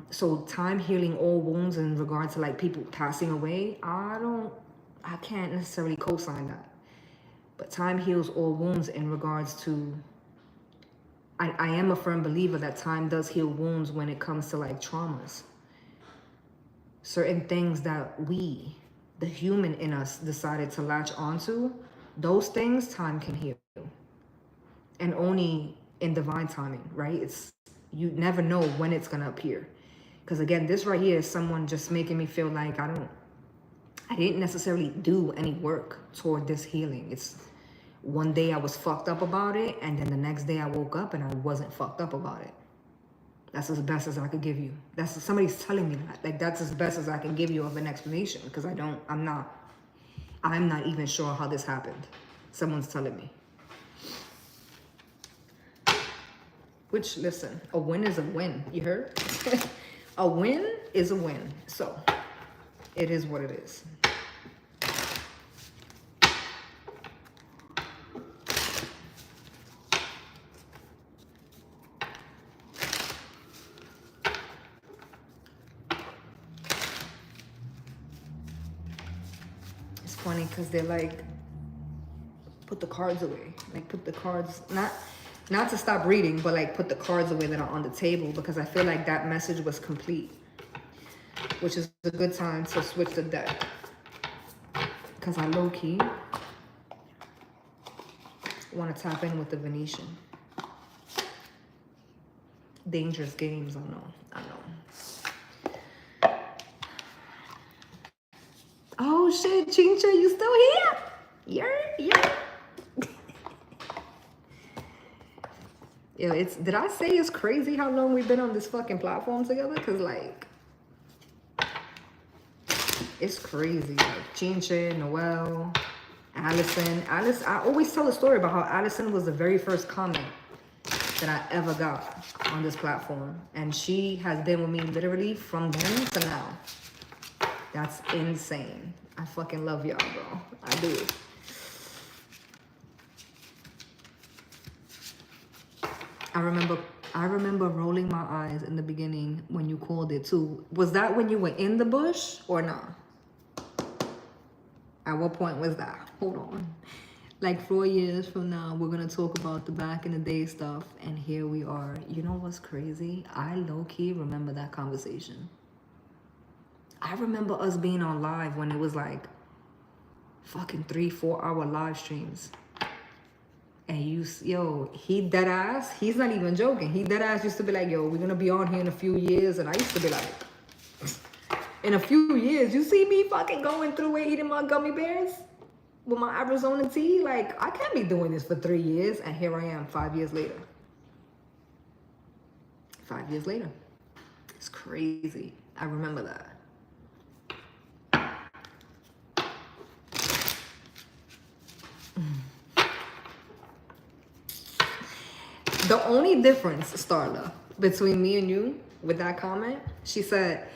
so time healing all wounds in regard to like people passing away, I can't necessarily co-sign that. But time heals all wounds in regards to, I am a firm believer that time does heal wounds when it comes to like traumas. Certain things that we, the human in us, decided to latch onto, those things time can heal. And only in divine timing, right? You never know when it's gonna appear. Because again, this right here is someone just making me feel like I didn't necessarily do any work toward this healing. It's one day I was fucked up about it, and then the next day I woke up and I wasn't fucked up about it. That's as best as I could give you. Somebody's telling me that. Like that's as best as I can give you of an explanation, because I'm not even sure how this happened. Someone's telling me. Which, listen, a win is a win. You heard? A win is a win. So, it is what it is. It's funny because they're like, put the cards away. Like, put the cards, not to stop reading, but like put the cards away that are on the table, because I feel like that message was complete, which is a good time to switch the deck, because I low-key want to tap in with the Venetian. Dangerous games, I know. Oh shit, Chincha, you still here? Yeah. Yo, did I say it's crazy how long we've been on this fucking platform together? Because, like, it's crazy. Like, Chinche, Noel, Allison. I always tell a story about how Allison was the very first comment that I ever got on this platform. And she has been with me literally from then to now. That's insane. I fucking love y'all, bro. I do. I remember rolling my eyes in the beginning when you called it too. Was that when you were in the bush or not? At what point was that? Hold on. Like 4 years from now, we're gonna talk about the back in the day stuff, and here we are. You know what's crazy? I low-key remember that conversation. I remember us being on live when it was like fucking 3-4 hour live streams. And he dead ass, he's not even joking. He dead ass used to be like, yo, we're gonna be on here in a few years. And I used to be like, in a few years, you see me fucking going through it, eating my gummy bears with my Arizona tea? Like, I can't be doing this for 3 years. And here I am 5 years later. 5 years later. It's crazy. I remember that. The only difference, Starla, between me and you with that comment, she said,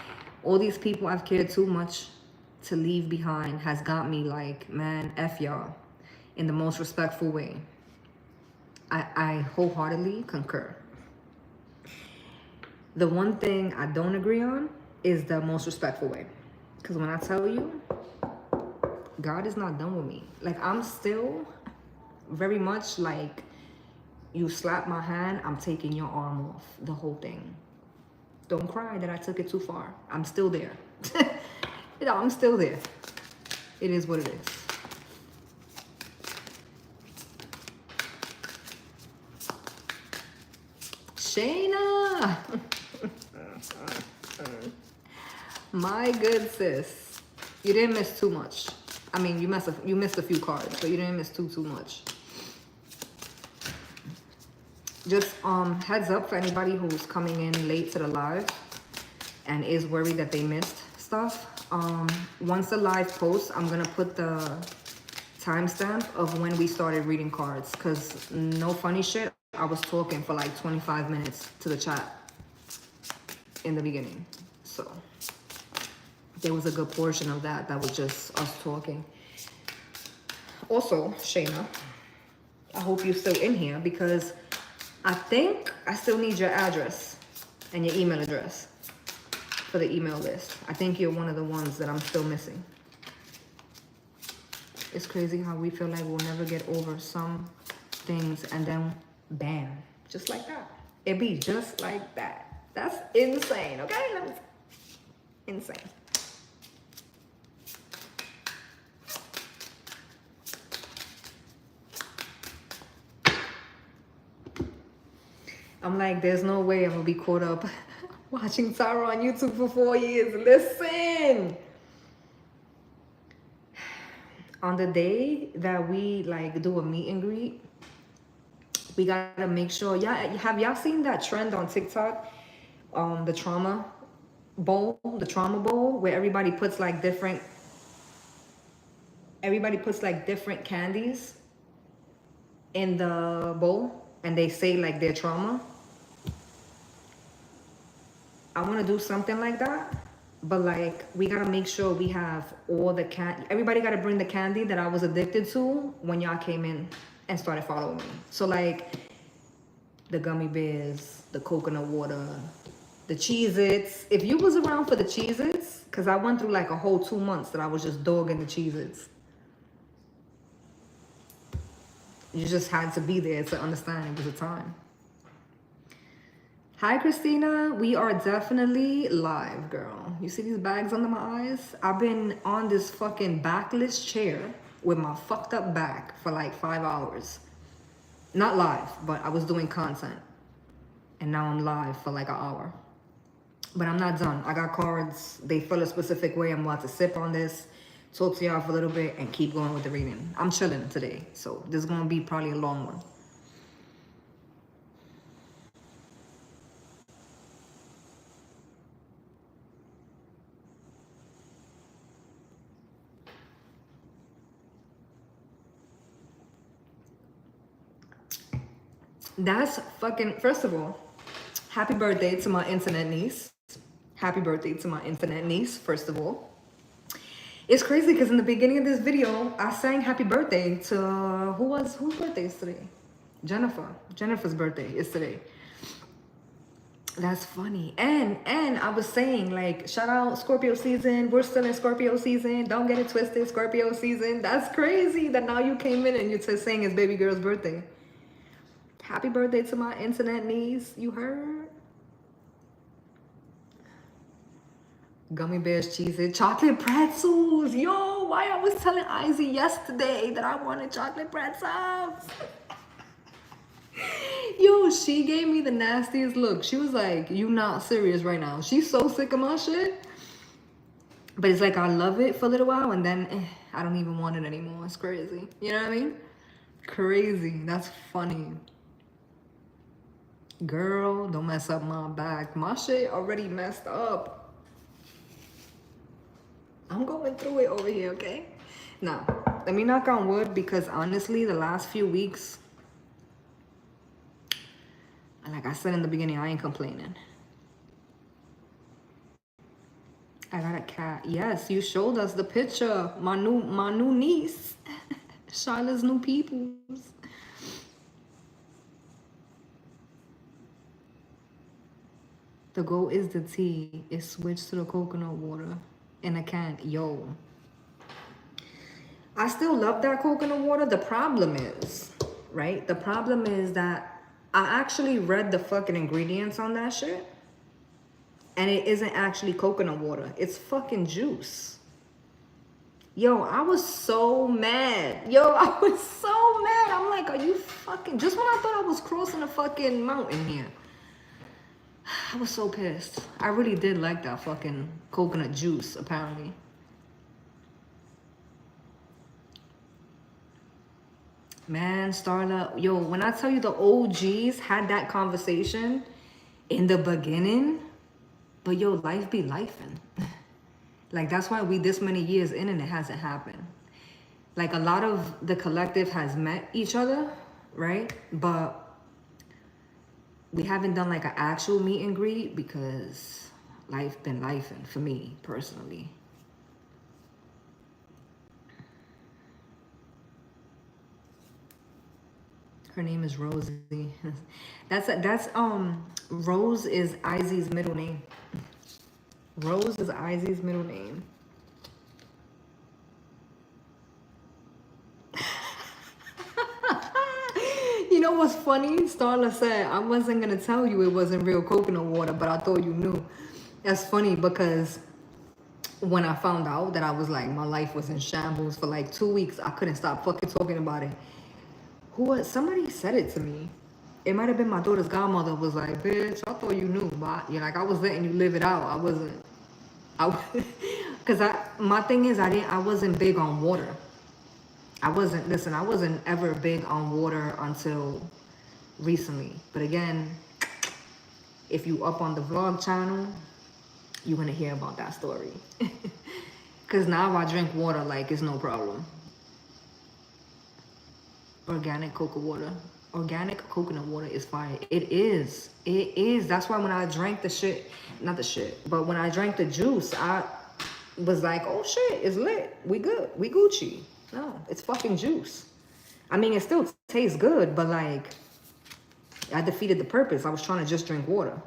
all these people I've cared too much to leave behind has got me like, man, F y'all, in the most respectful way. I wholeheartedly concur. The one thing I don't agree on is the most respectful way. Because when I tell you, God is not done with me. Like, I'm still very much like, you slap my hand, I'm taking your arm off. The whole thing. Don't cry that I took it too far. I'm still there. You know, I'm still there. It is what it is. Shayna! My good sis. You didn't miss too much. I mean, you missed a few cards, but you didn't miss too much. Just heads up for anybody who's coming in late to the live and is worried that they missed stuff. Once the live posts, I'm gonna put the timestamp of when we started reading cards, because no funny shit, I was talking for like 25 minutes to the chat in the beginning. So there was a good portion of that was just us talking. Also, Shayna, I hope you're still in here, because I think I still need your address and your email address for the email list. I think you're one of the ones that I'm still missing. It's crazy how we feel like we'll never get over some things, and then bam, just like that. It be just like that. That's insane, okay? Insane. I'm like, there's no way I'm gonna be caught up watching Tara on YouTube for 4 years. Listen, on the day that we like do a meet and greet, we gotta make sure. Yeah, have y'all seen that trend on TikTok? The trauma bowl, where everybody puts like different candies in the bowl, and they say like their trauma. I want to do something like that, but like we gotta make sure we have all the everybody gotta bring the candy that I was addicted to when y'all came in and started following me. So like the gummy bears, the coconut water, the Cheez-Its. If you was around for the Cheez-Its, because I went through like a whole 2 months that I was just dogging the Cheez-Its. You just had to be there to understand it was a time. Hi, Christina. We are definitely live, girl. You see these bags under my eyes? I've been on this fucking backless chair with my fucked up back for like 5 hours. Not live, but I was doing content. And now I'm live for like an hour. But I'm not done. I got cards. They feel a specific way. I'm about to sip on this, talk to y'all for a little bit, and keep going with the reading. I'm chilling today, so this is going to be probably a long one. That's fucking, first of all, happy birthday to my internet niece. Happy birthday to my internet niece, first of all. It's crazy because in the beginning of this video, I sang happy birthday to, whose birthday is today? Jennifer. Jennifer's birthday is today. That's funny. And I was saying, like, shout out Scorpio season. We're still in Scorpio season. Don't get it twisted, Scorpio season. That's crazy that now you came in and you're just saying it's baby girl's birthday. Happy birthday to my internet niece. You heard? Gummy bears, Cheez-It, chocolate pretzels. Yo, why I was telling Izzy yesterday that I wanted chocolate pretzels. Yo, she gave me the nastiest look. She was like, you not serious right now. She's so sick of my shit. But it's like, I love it for a little while, and then I don't even want it anymore. It's crazy. You know what I mean? Crazy. That's funny. Girl, don't mess up my back. My shit already messed up. I'm going through it over here, okay? Now, let me knock on wood, because honestly, the last few weeks, like I said in the beginning, I ain't complaining. I got a cat. Yes, you showed us the picture. My new niece. Charlotte's new peoples. The goal is the tea. It switched to the coconut water in a can. Yo. I still love that coconut water. The problem is, right? The problem is that I actually read the fucking ingredients on that shit. And it isn't actually coconut water. It's fucking juice. Yo, I was so mad. Yo, I was so mad. I'm like, are you fucking... Just when I thought I was crossing a fucking mountain here. I was so pissed. I really did like that fucking coconut juice, apparently. Man, Starla, yo, when I tell you the OGs had that conversation in the beginning, but yo, life be lifing. Like, that's why we this many years in and it hasn't happened. Like, a lot of the collective has met each other, right? But we haven't done like an actual meet and greet because life been lifing for me personally. Her name is Rosie. that's Rose is Izzy's middle name. Rose is Izzy's middle name. You know what's funny? Starla said, I wasn't going to tell you it wasn't real coconut water, but I thought you knew. That's funny because when I found out that I was like, my life was in shambles for like 2 weeks, I couldn't stop fucking talking about it. Somebody said it to me. It might have been my daughter's godmother was like, bitch, I thought you knew, but you're like, I was letting you live it out. I wasn't. Because my thing is, I wasn't big on water. I wasn't ever big on water until recently. But again, if you up on the vlog channel, you're going to hear about that story. Because now I drink water like it's no problem. Organic coconut water. Organic coconut water is fire. It is. It is. That's why when I drank the shit, not the shit, but when I drank the juice, I was like, oh shit, it's lit. We good. We Gucci. No, it's fucking juice. I mean, it still tastes good, but like, I defeated the purpose. I was trying to just drink water.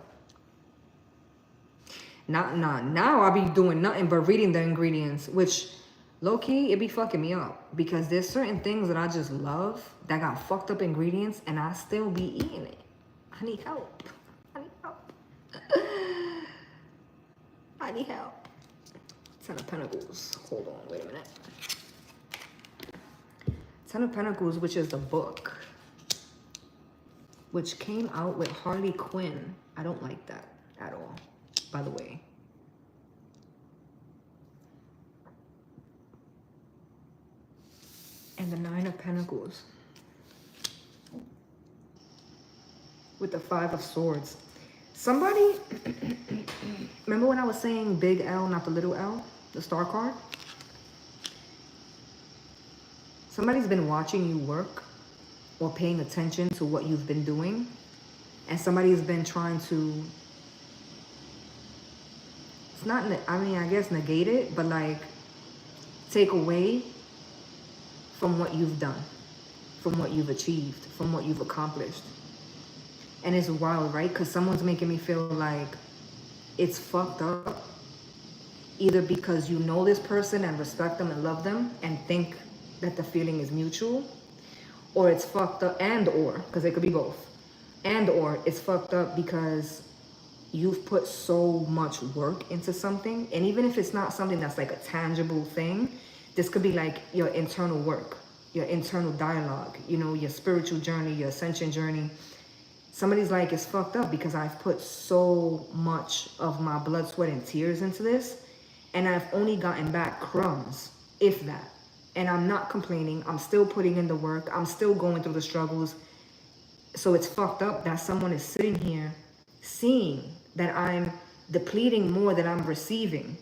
Now I be doing nothing but reading the ingredients, which low-key, it be fucking me up. Because there's certain things that I just love that got fucked up ingredients and I still be eating it. I need help. I need help. I need help. Ten of Pentacles. Hold on, wait a minute. Ten of Pentacles, which is the book, which came out with Harley Quinn. I don't like that at all, by the way. And the Nine of Pentacles with the Five of Swords. Somebody, remember when I was saying big L, not the little L, the star card? Somebody's been watching you work or paying attention to what you've been doing. And somebody's been trying to, it's not, I mean, I guess negate it, but like take away from what you've done, from what you've achieved, from what you've accomplished. And it's wild, right? Because someone's making me feel like it's fucked up. Either because you know this person and respect them and love them and think that the feeling is mutual, or it's fucked up, and or, because it could be both, and or it's fucked up because you've put so much work into something. And even if it's not something that's like a tangible thing, this could be like your internal work, your internal dialogue, you know, your spiritual journey, your ascension journey. Somebody's like, it's fucked up because I've put so much of my blood, sweat, and tears into this, and I've only gotten back crumbs, if that. And I'm not complaining. I'm still putting in the work. I'm still going through the struggles. So it's fucked up that someone is sitting here seeing that I'm depleting more than I'm receiving.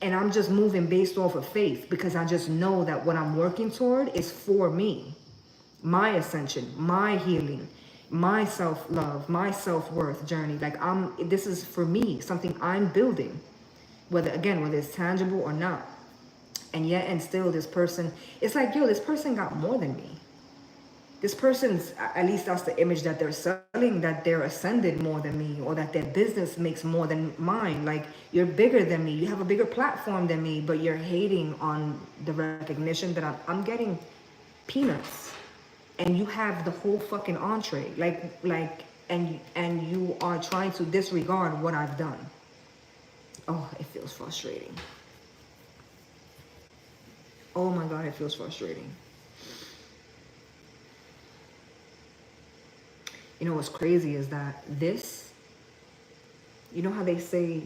And I'm just moving based off of faith because I just know that what I'm working toward is for me. My ascension, my healing, my self-love, my self-worth journey. Like this is for me, something I'm building. Whether it's tangible or not. And yet and still this person, it's like, yo, this person got more than me. this person's, at least that's the image that they're selling, that they're ascended more than me, or that their business makes more than mine. Like, you're bigger than me, you have a bigger platform than me, but you're hating on the recognition that I'm getting peanuts, and you have the whole fucking entree. And you are trying to disregard what I've done. Oh, it feels frustrating. Oh my God, it feels frustrating. You know what's crazy is that this, you know how they say,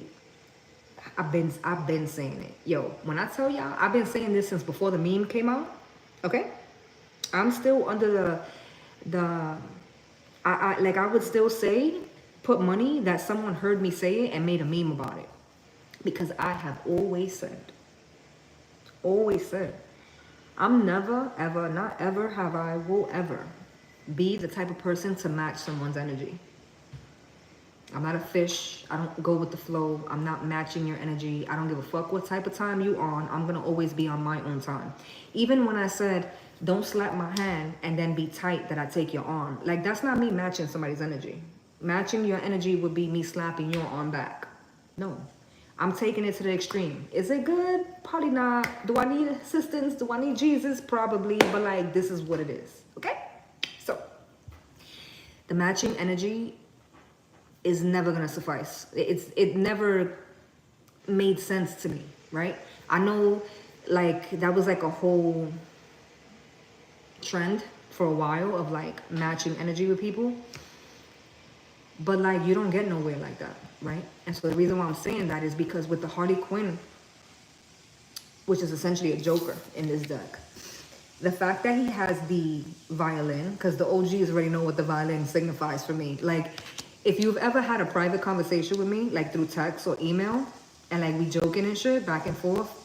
I've been saying it. Yo, when I tell y'all, I've been saying this since before the meme came out. Okay? I'm still under I would still say, put money that someone heard me say it and made a meme about it. Because I have always said, I'm never, ever, not ever have I, will ever be the type of person to match someone's energy. I'm not a fish. I don't go with the flow. I'm not matching your energy. I don't give a fuck what type of time you on. I'm going to always be on my own time. Even when I said, don't slap my hand and then be tight that I take your arm. Like, that's not me matching somebody's energy. Matching your energy would be me slapping your arm back. No. I'm taking it to the extreme. Is it good? Probably not. Do I need assistance? Do I need Jesus? Probably. But like, this is what it is. Okay? So, the matching energy is never going to suffice. It never made sense to me, right? I know, like, that was like a whole trend for a while of like matching energy with people. But like, you don't get nowhere like that, right? And so the reason why I'm saying that is because with the Harley Quinn, which is essentially a Joker in this deck, the fact that he has the violin, because the OGs already know what the violin signifies for me. Like, if you've ever had a private conversation with me, like through text or email, and like we joking and shit back and forth,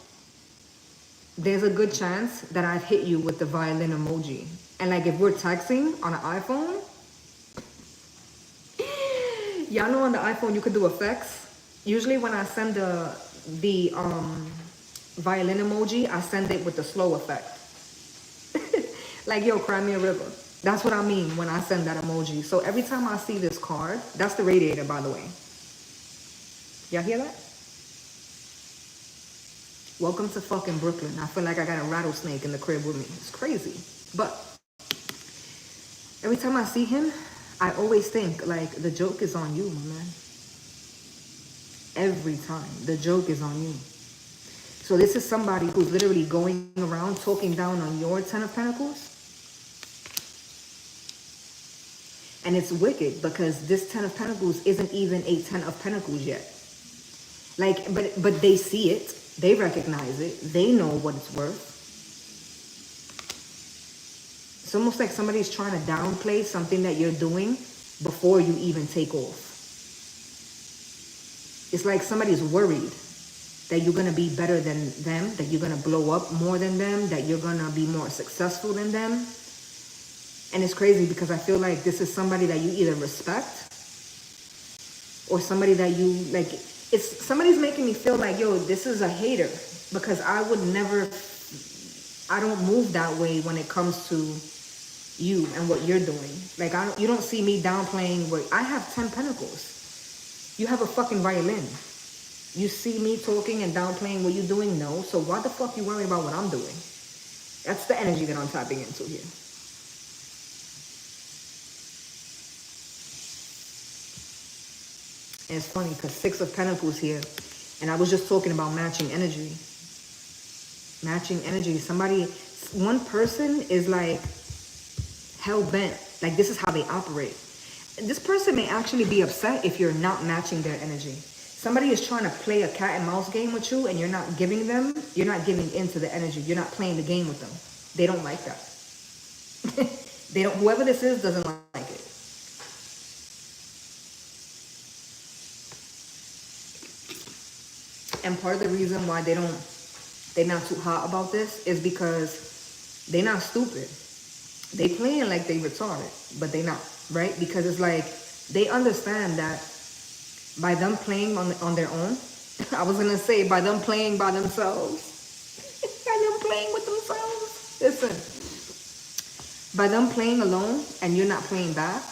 there's a good chance that I've hit you with the violin emoji. And like, if we're texting on an iPhone, y'all know on the iPhone you could do effects. Usually when I send the violin emoji, I send it with the slow effect. Like, yo, cry me a river. That's what I mean when I send that emoji. So every time I see this card, that's the radiator, by the way. Y'all hear that? Welcome to fucking Brooklyn. I feel like I got a rattlesnake in the crib with me. It's crazy. But every time I see him, I always think, like, the joke is on you, my man. Every time. The joke is on you. So this is somebody who's literally going around talking down on your 10 of Pentacles. And it's wicked because this 10 of Pentacles isn't even a 10 of Pentacles yet. Like, but they see it. They recognize it. They know what it's worth. It's almost like somebody's trying to downplay something that you're doing before you even take off. It's like somebody's worried that you're going to be better than them, that you're going to blow up more than them, that you're going to be more successful than them. And it's crazy because I feel like this is somebody that you either respect or somebody that you, like, it's somebody's making me feel like, yo, this is a hater, because I would never, I don't move that way when it comes to you and what you're doing. Like, you don't see me downplaying what, I have 10 pentacles. You have a fucking violin. You see me talking and downplaying what you're doing? No. So why the fuck you worry about what I'm doing? That's the energy that I'm tapping into here. And it's funny because 6 of Pentacles here. And I was just talking about matching energy. Matching energy. Somebody, one person is like hell-bent. Like, this is how they operate. This person may actually be upset if you're not matching their energy. Somebody is trying to play a cat and mouse game with you and you're not giving them, you're not giving into the energy. You're not playing the game with them. They don't like that. They don't, whoever this is doesn't like it. And part of the reason why they're not too hot about this is because they're not stupid. They playing like they retarded, but they not, right? Because it's like, they understand that by them playing on their own, I was gonna say by them playing by themselves, by them playing with themselves. Listen, By them playing alone and you're not playing back,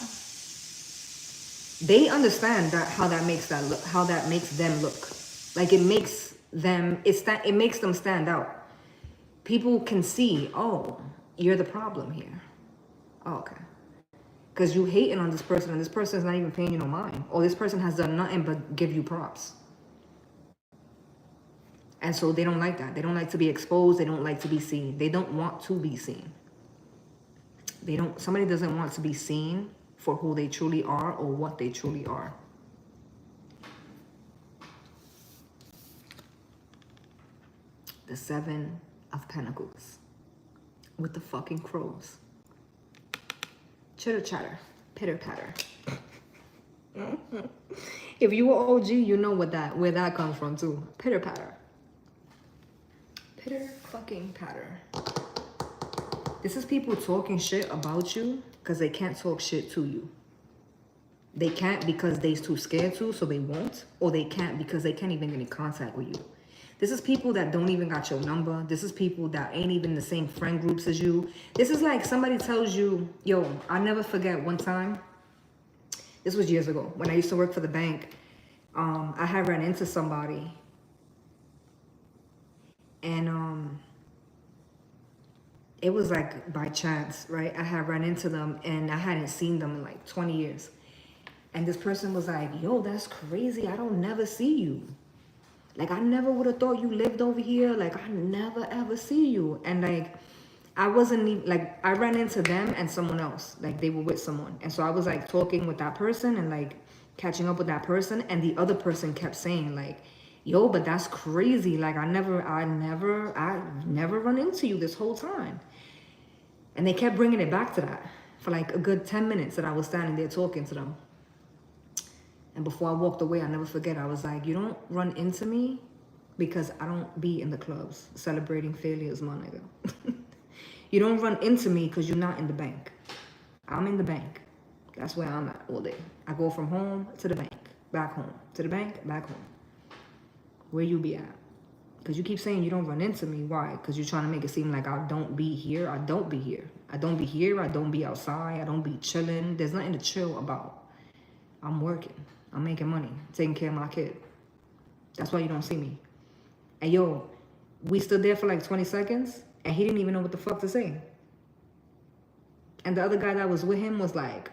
they understand that how that makes that look, how that makes them look. Like it makes them, it makes them stand out. People can see, oh, you're the problem here. Oh, okay. Because you hating on this person and this person is not even paying you no mind. Or this person has done nothing but give you props. And so they don't like that. They don't like to be exposed. They don't like to be seen. They don't want to be seen. Somebody doesn't want to be seen for who they truly are or what they truly are. The Seven of Pentacles with the fucking crows. Chitter chatter, pitter patter. If you were OG, you know where that comes from too. Pitter patter. Pitter fucking patter. This is people talking shit about you because they can't talk shit to you. They can't because they're too scared to, so they won't. Or they can't because they can't even get in contact with you. This is people that don't even got your number. This is people that ain't even in the same friend groups as you. This is like somebody tells you, yo, I'll never forget one time. This was years ago when I used to work for the bank. I had run into somebody. And it was like by chance, right? I had run into them and I hadn't seen them in like 20 years. And this person was like, yo, that's crazy. I don't never see you. Like, I never would have thought you lived over here. Like, I never ever see you. And like, I wasn't even, like, I ran into them and someone else. Like, they were with someone. And so I was like talking with that person and like catching up with that person. And the other person kept saying like, yo, but that's crazy. Like, I never run into you this whole time. And they kept bringing it back to that for like a good 10 minutes that I was standing there talking to them. And before I walked away, I never forget, I was like, you don't run into me because I don't be in the clubs celebrating failures, my nigga. You don't run into me because you're not in the bank. I'm in the bank. That's where I'm at all day. I go from home to the bank, back home, to the bank, back home. Where you be at? Because you keep saying you don't run into me. Why? Because you're trying to make it seem like I don't be here. I don't be here. I don't be here. I don't be outside. I don't be chilling. There's nothing to chill about. I'm working. I'm making money, taking care of my kid. That's why you don't see me. And yo, we stood there for like 20 seconds and he didn't even know what the fuck to say. And the other guy that was with him was like,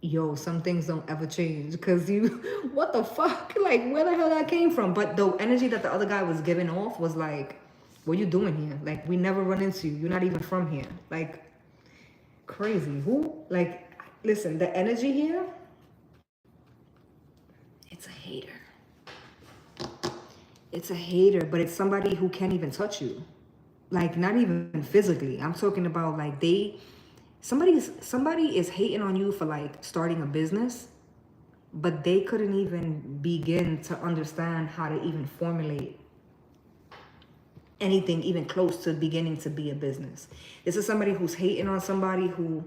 yo, some things don't ever change because you, what the fuck? Like, where the hell that came from? But the energy that the other guy was giving off was like, what you doing here? Like, we never run into you. You're not even from here. Like, crazy. Who? Like, listen, the energy here, it's a hater. It's a hater, but it's somebody who can't even touch you. Like, not even physically. I'm talking about like somebody is hating on you for like starting a business, but they couldn't even begin to understand how to even formulate anything even close to beginning to be a business. This is somebody who's hating on somebody who,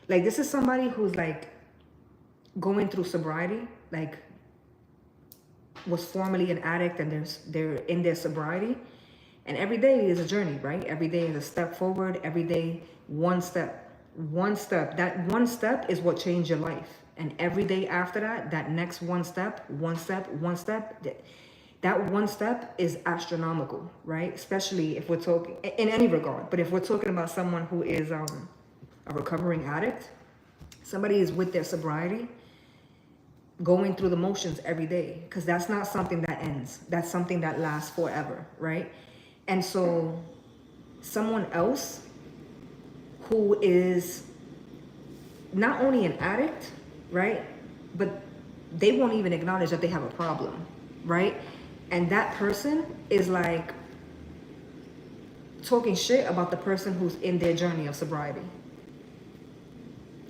like, this is somebody who's like going through sobriety, like was formerly an addict and they're in their sobriety. And every day is a journey, right? Every day is a step forward. Every day, one step. That one step is what changed your life. And every day after that, that next one step, that one step is astronomical, right? Especially if we're talking, in any regard. But if we're talking about someone who is a recovering addict, somebody is with their sobriety, going through the motions every day, because that's not something that ends. That's something that lasts forever, right? And so someone else who is not only an addict, right, but they won't even acknowledge that they have a problem, right? And that person is like talking shit about the person who's in their journey of sobriety.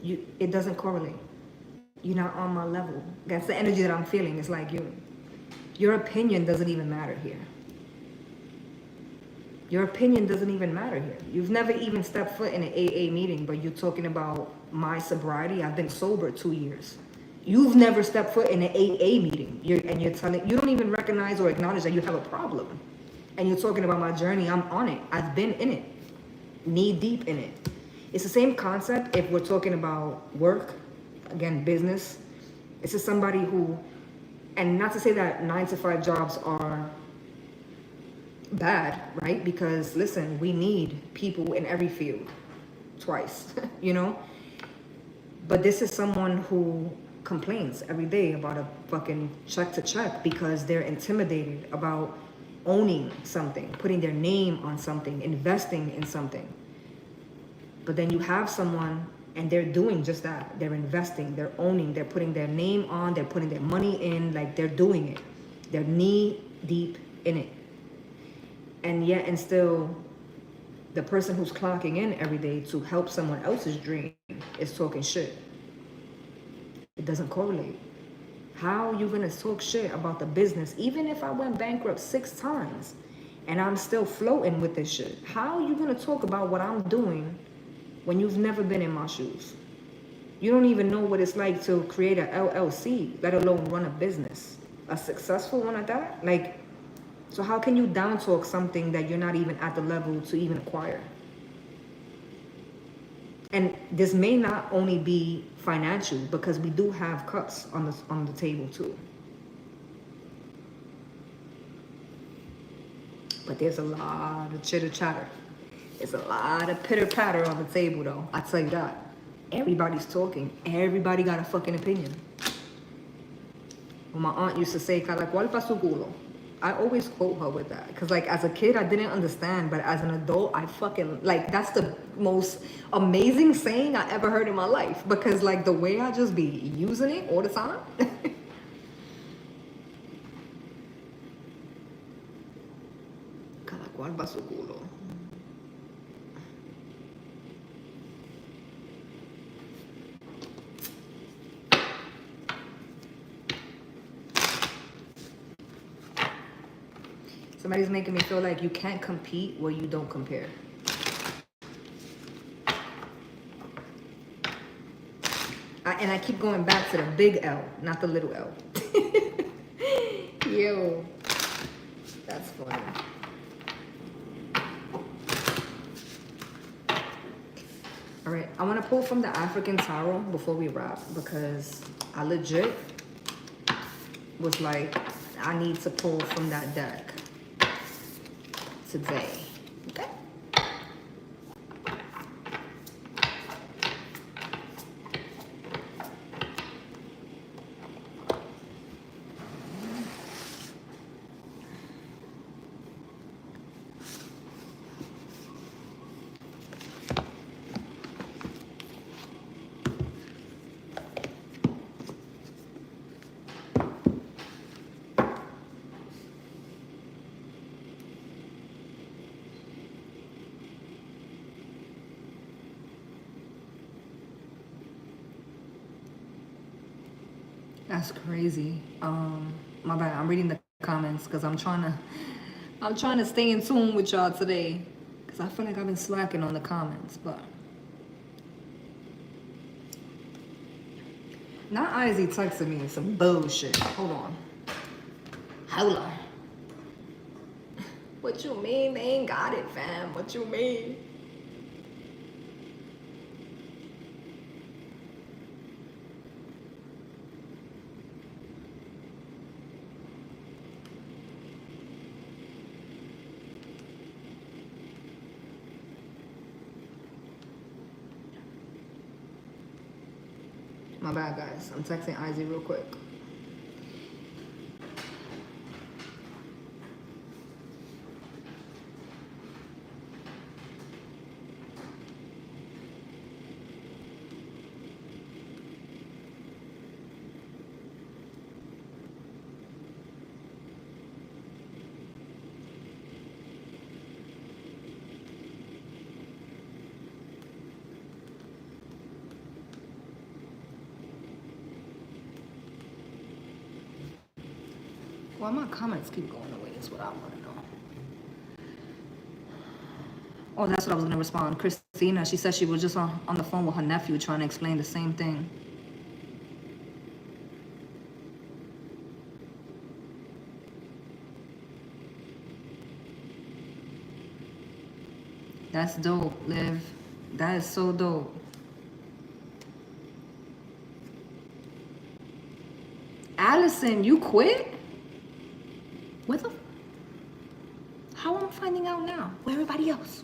It doesn't correlate. You're not on my level. That's the energy that I'm feeling. It's like your opinion doesn't even matter here. Your opinion doesn't even matter here. You've never even stepped foot in an AA meeting, but you're talking about my sobriety. I've been sober 2 years. You've never stepped foot in an AA meeting. You're telling, you don't even recognize or acknowledge that you have a problem. And you're talking about my journey. I'm on it. I've been in it, knee deep in it. It's the same concept if we're talking about work, again, business. It's just somebody who, and not to say that 9-to-5 jobs are bad, right? Because listen, we need people in every field twice, you know? But this is someone who complains every day about a fucking check to check because they're intimidated about owning something, putting their name on something, investing in something. But then you have someone and they're doing just that. They're investing, they're owning, they're putting their name on, they're putting their money in, like they're doing it. They're knee deep in it. And yet and still, the person who's clocking in every day to help someone else's dream is talking shit. It doesn't correlate. How are you gonna talk shit about the business, even if I went bankrupt 6 times and I'm still floating with this shit? How are you gonna talk about what I'm doing when you've never been in my shoes? You don't even know what it's like to create a LLC, let alone run a business, a successful one at that. Like, so how can you down talk something that you're not even at the level to even acquire? And this may not only be financial, because we do have cuts on the table too. But there's a lot of chitter chatter. There's a lot of pitter patter on the table though. I tell you that. Everybody's talking. Everybody got a fucking opinion. Well, my aunt used to say, "Cada cual pa su culo." I always quote her with that. Because like as a kid, I didn't understand. But as an adult, I fucking, like, that's the most amazing saying I ever heard in my life. Because like the way I just be using it all the time. Cada cual pa su culo. Somebody's making me feel like you can't compete where you don't compare. And I keep going back to the big L, not the little L. Yo, that's funny. All right, I want to pull from the African Tarot before we wrap, because I legit was like, I need to pull from that deck today. Okay. That's crazy. My bad. I'm reading the comments because I'm trying to stay in tune with y'all today, because I feel like I've been slacking on the comments. But not Izzy texting me some bullshit. Hold on. Hold on. What you mean? They ain't got it, fam. What you mean? My bad, guys. I'm texting Izzy real quick. Why my comments keep going away is what I want to know. Oh, that's what I was going to respond. Christina, she said she was just on the phone with her nephew trying to explain the same thing. That's dope, Liv. That is so dope. Allison, you quit? What the? How am I finding out now? Where everybody else?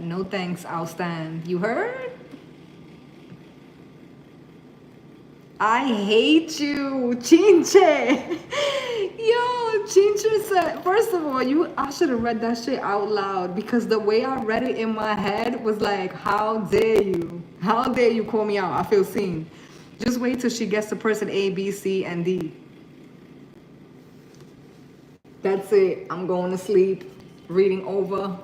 No thanks, I'll stand. You heard? I hate you, Chinche. Yo, Chinche said, first of all, I should have read that shit out loud because the way I read it in my head was like, how dare you? How dare you call me out? I feel seen. Just wait till she gets to person A, B, C, and D. That's it. I'm going to sleep, reading over.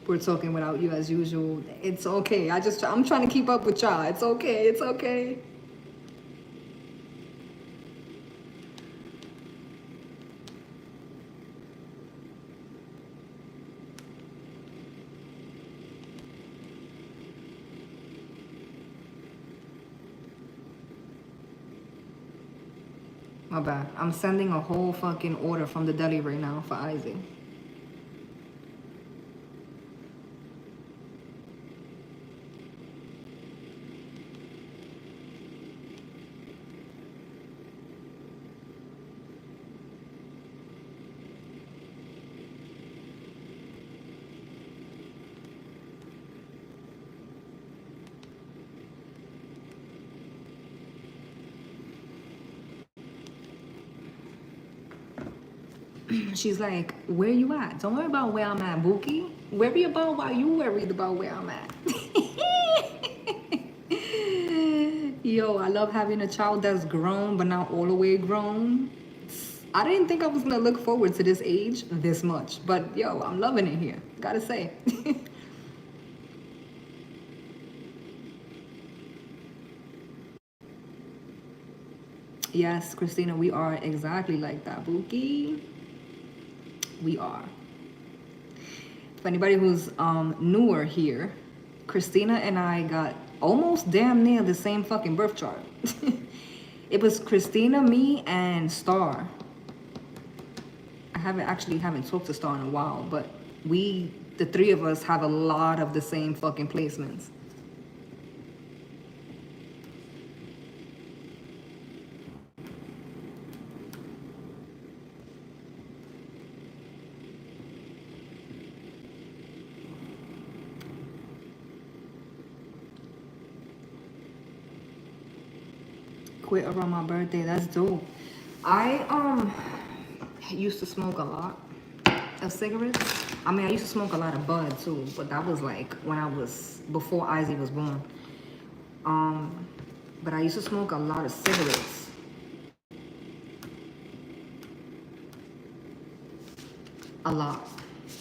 We're talking without you as usual. It's okay. I'm trying to keep up with y'all. It's okay. It's okay. My bad. I'm sending a whole fucking order from the deli right now for Isaac. She's like, where you at? Don't worry about where I'm at, Bookie. Worry about why you worried about where I'm at. Yo, I love having a child that's grown, but not all the way grown. I didn't think I was gonna look forward to this age this much, but yo, I'm loving it here. Gotta say. Yes, Christina, we are exactly like that, Bookie. We are. For anybody who's newer here, Christina and I got almost damn near the same fucking birth chart. It was Christina, me, and Star. I haven't talked to Star in a while, but the three of us have a lot of the same fucking placements. Quit around my birthday. That's dope. I used to smoke a lot of cigarettes. I mean, I used to smoke a lot of bud too, but that was like when I was before Izzy was born. But I used to smoke a lot of cigarettes. A lot.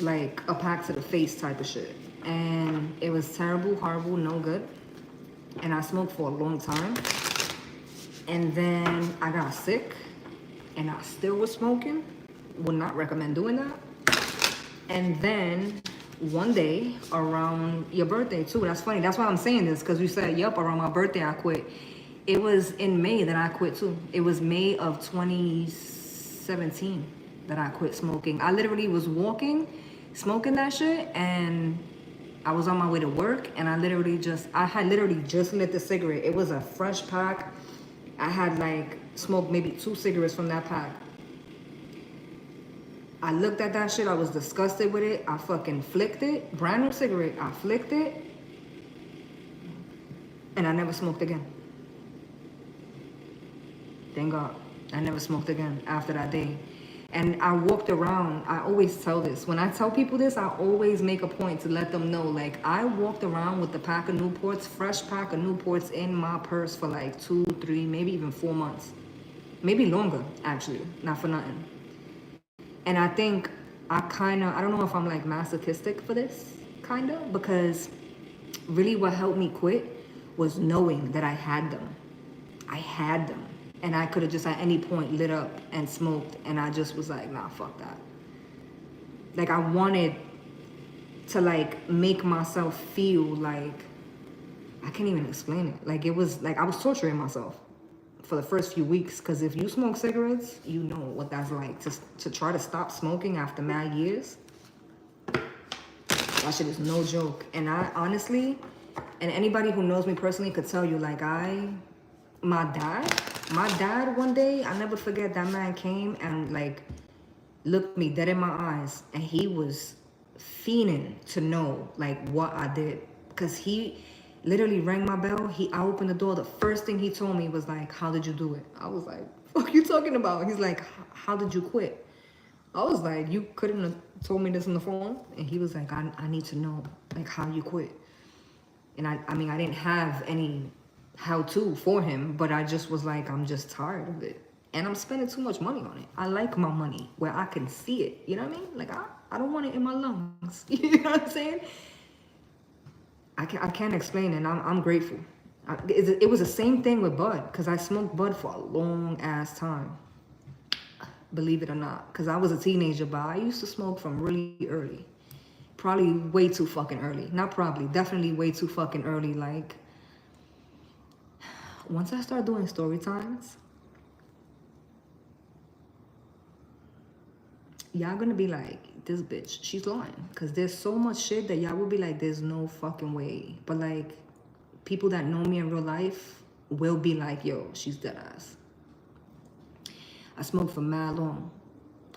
Like a pack to the face type of shit. And it was terrible, horrible, no good. And I smoked for a long time. And then I got sick and I still was smoking. Would not recommend doing that. And then one day around your birthday too. That's funny. That's why I'm saying this, because you said, yup, around my birthday I quit. It was in May that I quit too. It was May of 2017 that I quit smoking. I literally was walking, smoking that shit, and I was on my way to work, and I had literally just lit the cigarette. It was a fresh pack. I had like smoked maybe 2 cigarettes from that pack. I looked at that shit. I was disgusted with it. I fucking flicked it. Brand new cigarette. I flicked it. And I never smoked again. Thank God. I never smoked again after that day. And I walked around. I always tell this. When I tell people this, I always make a point to let them know. Like, I walked around with the pack of Newports, fresh pack of Newports in my purse for like 2, 3, maybe even 4 months. Maybe longer, actually. Not for nothing. And I think I don't know if I'm like masochistic for this, kind of, because really what helped me quit was knowing that I had them. I had them. And I could have just at any point lit up and smoked, and I just was like, nah, fuck that. Like, I wanted to like make myself feel like, I can't even explain it. Like, it was like I was torturing myself for the first few weeks, because if you smoke cigarettes, you know what that's like. To try to stop smoking after mad years, that shit is no joke. And I honestly, and anybody who knows me personally could tell you, like, my dad one day, I never forget, that man came and like looked me dead in my eyes, and he was fiending to know like what I did, because he literally rang my bell. I opened the door. The first thing he told me was like, how did you do it? I was like, what are you talking about? He's like, how did you quit? I was like, you couldn't have told me this on the phone? And he was like, I need to know like how you quit. And I mean, I didn't have any how-to for him, but I just was like, I'm just tired of it. And I'm spending too much money on it. I like my money where I can see it. You know what I mean? Like, I don't want it in my lungs. You know what I'm saying? I can't explain it, and I'm grateful. It was the same thing with bud, because I smoked bud for a long ass time. Believe it or not. Because I was a teenager, but I used to smoke from really early. Probably way too fucking early. Not probably, definitely way too fucking early. Like, once I start doing story times, y'all gonna be like, this bitch, she's lying. Because there's so much shit that y'all will be like, there's no fucking way. But like, people that know me in real life will be like, yo, she's dead ass. I smoked for mad long.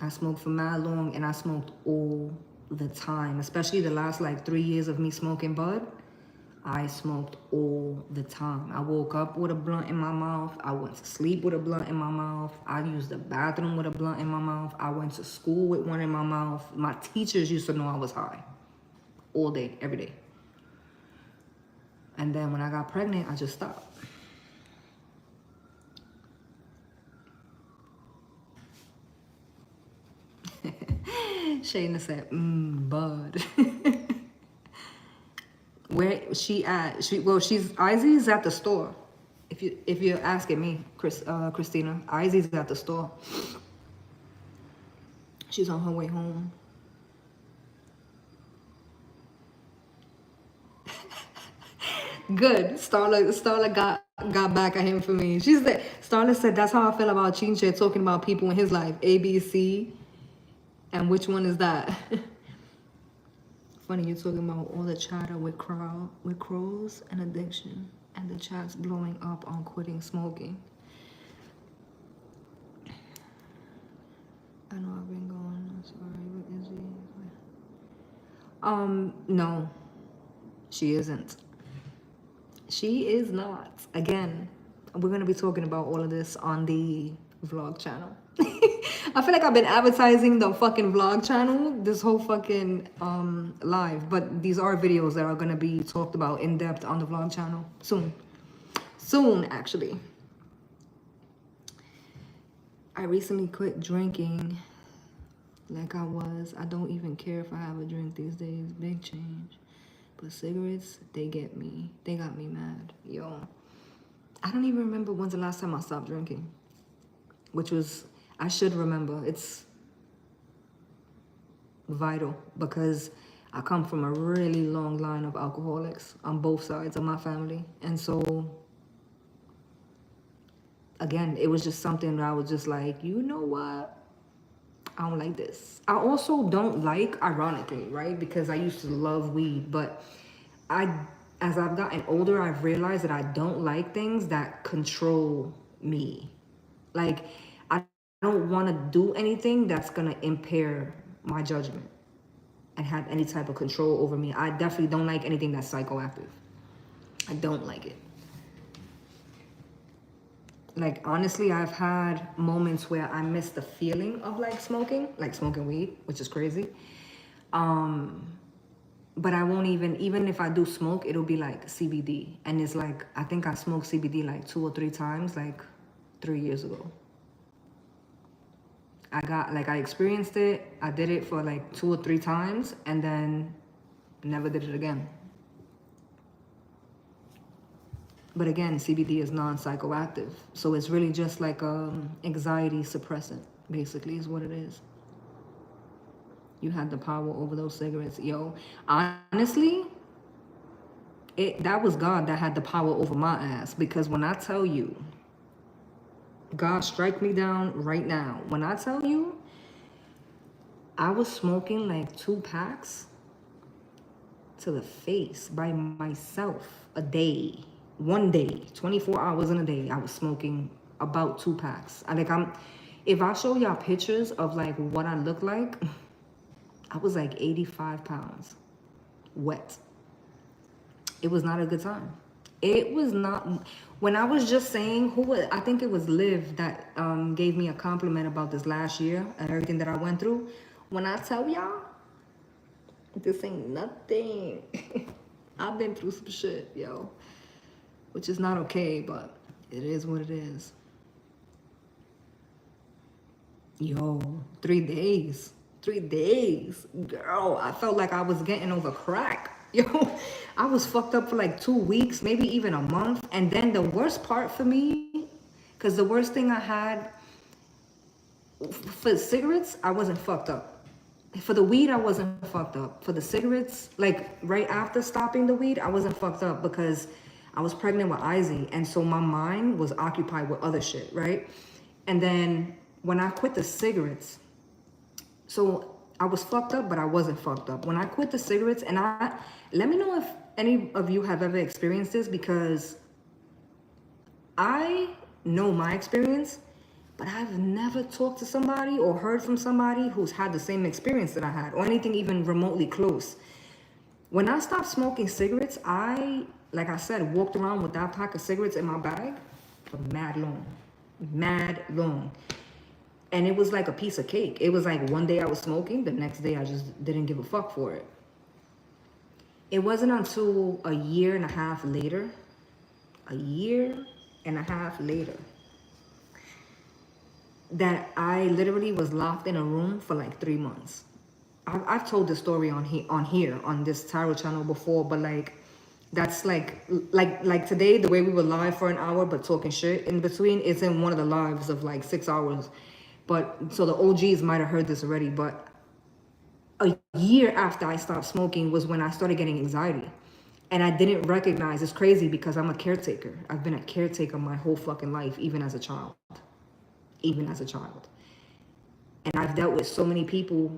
And I smoked all the time. Especially the last like 3 years of me smoking bud. I smoked all the time. I woke up with a blunt in my mouth. I went to sleep with a blunt in my mouth. I used the bathroom with a blunt in my mouth. I went to school with one in my mouth. My teachers used to know I was high. All day, every day. And then when I got pregnant, I just stopped. Shayna said, bud. Where she at? She's Izzy's at the store. If you're asking me, Christina, Izzy's at the store. She's on her way home. Good. Starla got back at him for me. Starla said that's how I feel about Chinche talking about people in his life. A, B, C. And which one is that? Funny, you're talking about all the chatter with crows and addiction, and the chat's blowing up on quitting smoking. I know I've been going. I'm sorry, but is he? No, she isn't. She is not. Again, we're gonna be talking about all of this on the vlog channel. I feel like I've been advertising the fucking vlog channel this whole fucking live, but these are videos that are gonna be talked about in depth on the vlog channel soon actually. I recently quit drinking like I don't even care if I have a drink these days. Big change. But cigarettes, they got me mad. Yo, I don't even remember when's the last time I stopped drinking, which was, I should remember. It's vital because I come from a really long line of alcoholics on both sides of my family. And so, again, it was just something that I was just like, you know what? I don't like this. I also don't like, ironically, right? Because I used to love weed, but as I've gotten older, I've realized that I don't like things that control me. Like, I don't want to do anything that's going to impair my judgment and have any type of control over me. I definitely don't like anything that's psychoactive. I don't like it. Like, honestly, I've had moments where I miss the feeling of like smoking weed, which is crazy. But I won't even if I do smoke, it'll be like CBD. And it's like, I think I smoked CBD like 2 or 3 times, like 3 years ago. I experienced it. I did it for like 2 or 3 times. And then Never did it again. But again, CBD is non-psychoactive. So it's really just like anxiety suppressant, basically, is what it is. You had the power over those cigarettes. Yo, honestly, that was God that had the power over my ass. Because when I tell you, God strike me down right now. When I tell you, I was smoking like 2 packs to the face by myself a day. One day, 24 hours in a day, I was smoking about 2 packs. If I show y'all pictures of like what I look like, I was like 85 pounds wet. It was not a good time. It was not. When I was just saying, I think it was Liv that gave me a compliment about this last year and everything that I went through. When I tell y'all, this ain't nothing. I've been through some shit, yo. Which is not okay, but it is what it is. Yo, 3 days. 3 days. Girl, I felt like I was getting over crack. Yo, I was fucked up for like 2 weeks, maybe even a month. And then the worst part for me, because the worst thing I had, for cigarettes, I wasn't fucked up. For the weed, I wasn't fucked up. For the cigarettes, like right after stopping the weed, I wasn't fucked up because I was pregnant with Izzy. And so my mind was occupied with other shit, right? And then when I quit the cigarettes, so I was fucked up, but I wasn't fucked up. When I quit the cigarettes, and let me know if any of you have ever experienced this, because I know my experience, but I've never talked to somebody or heard from somebody who's had the same experience that I had, or anything even remotely close. When I stopped smoking cigarettes, like I said, walked around with that pack of cigarettes in my bag for mad long. And it was like a piece of cake. It was like one day I was smoking, the next day I just didn't give a fuck for it. It wasn't until a year and a half later, that I literally was locked in a room for like 3 months. I've told this story on this tarot channel before, but like, that's like today, the way we were live for an hour but talking shit in between, it's in one of the lives of like 6 hours. But so the OGs might have heard this already, but a year after I stopped smoking was when I started getting anxiety. And I didn't recognize, it's crazy because I'm a caretaker. I've been a caretaker my whole fucking life, even as a child. And I've dealt with so many people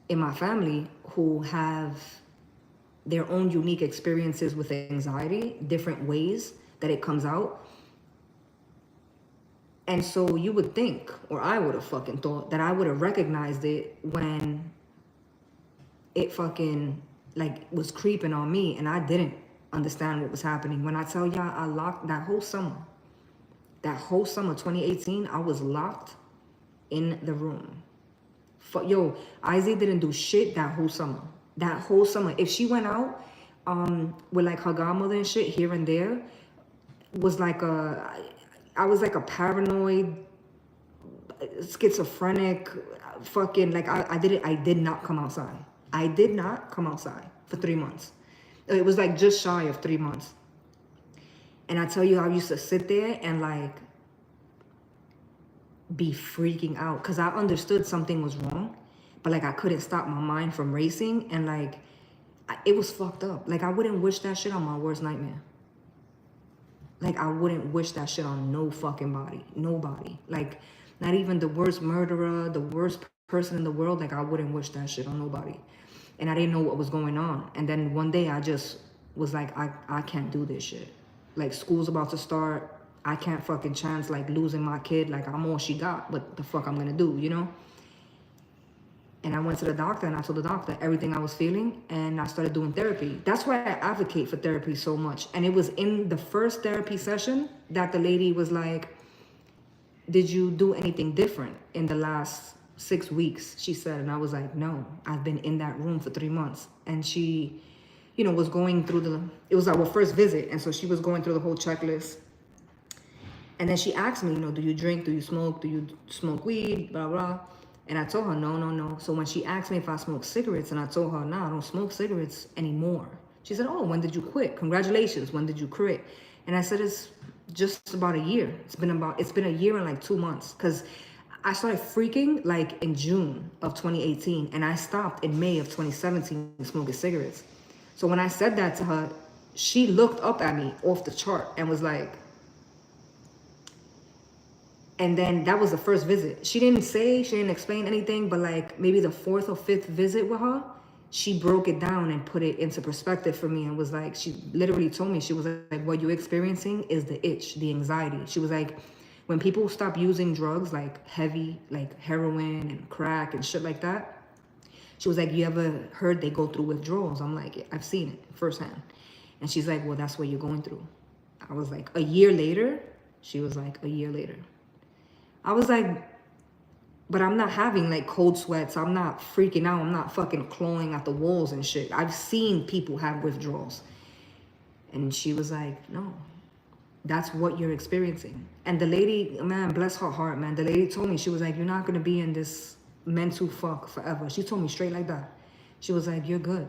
in my family who have their own unique experiences with anxiety, different ways that it comes out. And so you would think, or I would have fucking thought, that I would have recognized it when it fucking like was creeping on me, and I didn't understand what was happening. When I tell y'all, I locked that whole summer 2018, I was locked in the room. Yo, Izzy didn't do shit that whole summer. If she went out with like her godmother and shit here and there, I was like a paranoid, schizophrenic, fucking, like I did not come outside. I did not come outside for 3 months. It was like just shy of 3 months. And I tell you, I used to sit there and like be freaking out because I understood something was wrong, but like I couldn't stop my mind from racing, and like it was fucked up. Like I wouldn't wish that shit on my worst nightmare. Like I wouldn't wish that shit on no fucking body, nobody. Like not even the worst murderer, the worst person in the world. Like I wouldn't wish that shit on nobody. And I didn't know what was going on. And then one day I just was like, I can't do this shit. Like school's about to start. I can't fucking chance like losing my kid. Like I'm all she got. What the fuck I'm gonna do, you know? And I went to the doctor and I told the doctor everything I was feeling, and I started doing therapy. That's why I advocate for therapy so much. And it was in the first therapy session that the lady was like, did you do anything different in the last 6 weeks? She said, and I was like, no, I've been in that room for 3 months. And she, you know, was going through it was our first visit. And so she was going through the whole checklist. And then she asked me, you know, do you drink? Do you smoke? Do you smoke weed? Blah, blah. And I told her, no, no, no. So when she asked me if I smoke cigarettes, and I told her, no, I don't smoke cigarettes anymore. She said, oh, when did you quit? Congratulations. When did you quit? And I said, it's just about a year. It's been a year and like 2 months. Because I started freaking like in June of 2018. And I stopped in May of 2017 smoking cigarettes. So when I said that to her, she looked up at me off the chart and was like, and then that was the first visit. She didn't explain anything, but like maybe the 4th or 5th visit with her, she broke it down and put it into perspective for me and was like, she literally told me, she was like, what you're experiencing is the itch, the anxiety. She was like, when people stop using drugs like heavy, like heroin and crack and shit like that, she was like, you ever heard they go through withdrawals? I'm like, I've seen it firsthand. And she's like, well, that's what you're going through. I was like, a year later? She was like, a year later. I was like, but I'm not having like cold sweats. I'm not freaking out. I'm not fucking clawing at the walls and shit. I've seen people have withdrawals. And she was like, no, that's what you're experiencing. And the lady, man, bless her heart, man. The lady told me, she was like, you're not going to be in this mental fuck forever. She told me straight like that. She was like, you're good.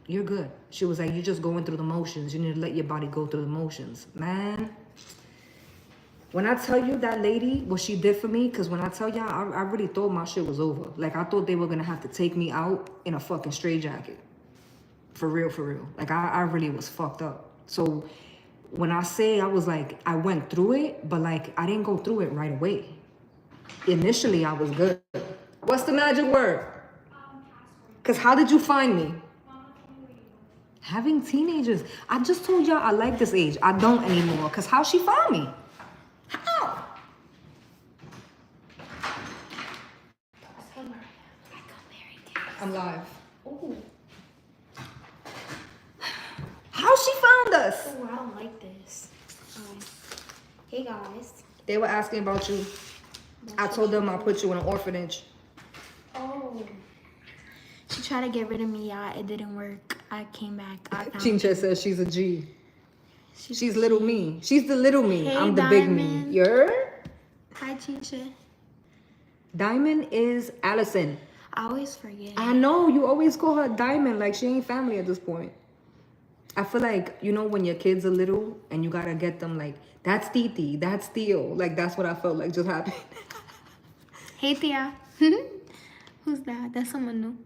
You're good. She was like, you're just going through the motions. You need to let your body go through the motions. Man, when I tell you that lady, what she did for me, because when I tell y'all, I really thought my shit was over. Like, I thought they were going to have to take me out in a fucking straitjacket. For real, for real. Like, I really was fucked up. So, when I say I was like, I went through it, but like, I didn't go through it right away. Initially, I was good. What's the magic word? Because how did you find me? Having teenagers. I just told y'all I like this age. I don't anymore. Because how she found me? How? I'm live. Oh. How she found us? Oh, I don't like this. Hey guys. They were asking about you. I told them I'll put you in an orphanage. Oh. She tried to get rid of me. Yeah, it didn't work. I came back. Chincha says she's a G. She's little me. She's the little me. Hey, I'm the big me. You're? Hi, Chincha. Diamond is Allison. I always forget. I know. You always call her Diamond like she ain't family at this point. I feel like, you know, when your kids are little and you gotta get them like, that's Titi, that's Theo. Like, that's what I felt like just happened. Hey, Thea. Who's that? That's someone new.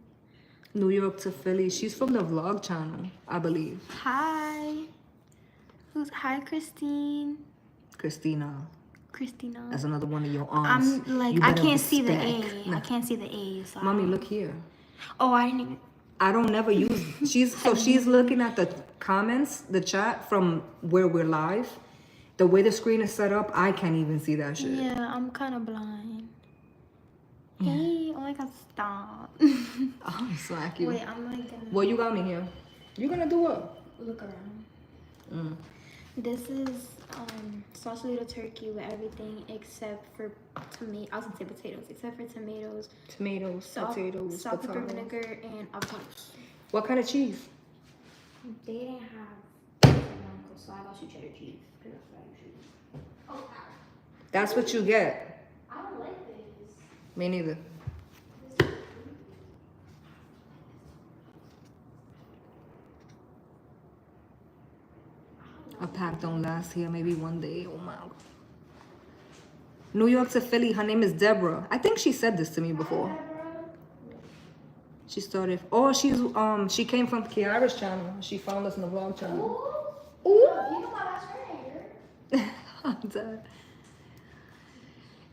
New York to Philly. She's from the vlog channel, I believe. Hi. Hi, Christine. Christina. That's another one of your aunts. I'm like, I can't see the A. I can't see the A. So Mommy, look here. Oh, I didn't even. I don't never use. She's looking at the comments, the chat from where we're live. The way the screen is set up, I can't even see that shit. Yeah, I'm kind of blind. Hey, oh my God, stop. I'll smack you. Wait, I'm like gonna. Well, you got me here. You gonna do what? Look around. This is sausage little turkey with everything except for tomato. I was gonna say potatoes, except for tomatoes. Potatoes, salt, pepper, vinegar, and avocados. What kind of cheese? They didn't have Blanco, so I got you cheddar cheese. That's what I usually. Oh, That's what you get. I don't like this. Me neither. A pack don't last here. Maybe one day. Oh my God. New York to Philly. Her name is Deborah. I think she said this to me before. She started. Oh, she came from Kiara's channel. She found us in the vlog channel. Ooh. You know my best friend. I'm dead.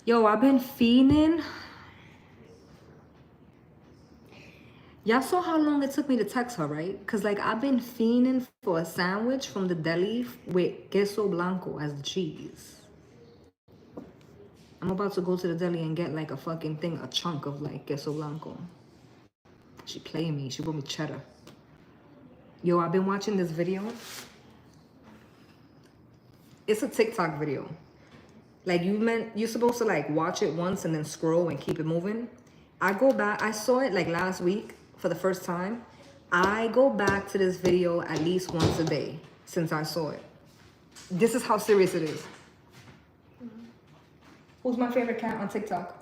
Yo, I've been fiending. Y'all saw how long it took me to text her, right? Because, like, I've been fiending for a sandwich from the deli with queso blanco as the cheese. I'm about to go to the deli and get, like, a fucking thing, a chunk of, like, queso blanco. She playing me. She brought me cheddar. Yo, I've been watching this video. It's a TikTok video. Like, you're supposed to, like, watch it once and then scroll and keep it moving. I go back. I saw it, like, last week. For the first time, I go back to this video at least once a day since I saw it. This is how serious it is. Who's my favorite cat on TikTok?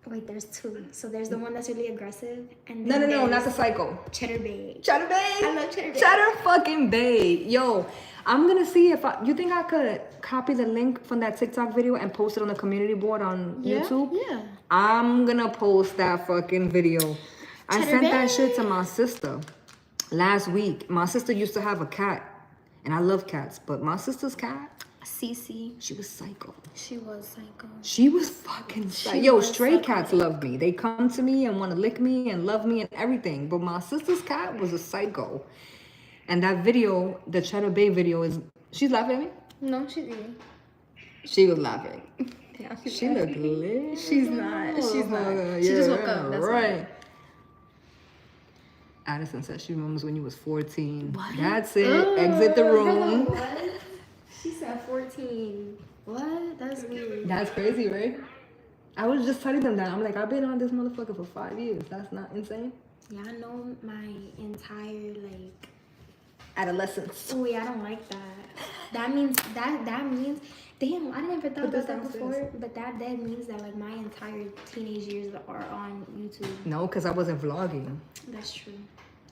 Wait, there's two. So there's the one that's really aggressive, and No, then not there's the psycho. Cheddar Bay. Cheddar Bay. I love Cheddar Bay. Cheddar fucking Bay. Yo, I'm gonna see if you think I could copy the link from that TikTok video and post it on the community board on YouTube? Yeah. I'm gonna post that fucking video. I Cheddar sent Bay. that shit to my sister last week. My sister used to have a cat, and I love cats, but my sister's cat, Cece. she was psycho. She was psycho. She was fucking psycho. Yo, stray cats love me. They come to me and want to lick me and love me and everything. But my sister's cat was a psycho. And that video, the Cheddar Bay video, is... She's laughing at me? No, she's eating. She was laughing. Yeah, She looked lit. She's not. She's not. She just woke up. That's right. why. Addison said she remembers when you was 14. What? That's it. Exit the room. What? She said 14. What? That's weird. That's crazy, right? I was just telling them that. I'm like, I've been on this motherfucker for 5 years. That's not insane? Yeah, I know my entire, like... Adolescence. Oh, yeah, I don't like that. That means... That means... Damn, I never thought about that before. But that means that, like, my entire teenage years are on YouTube. No, because I wasn't vlogging. That's true.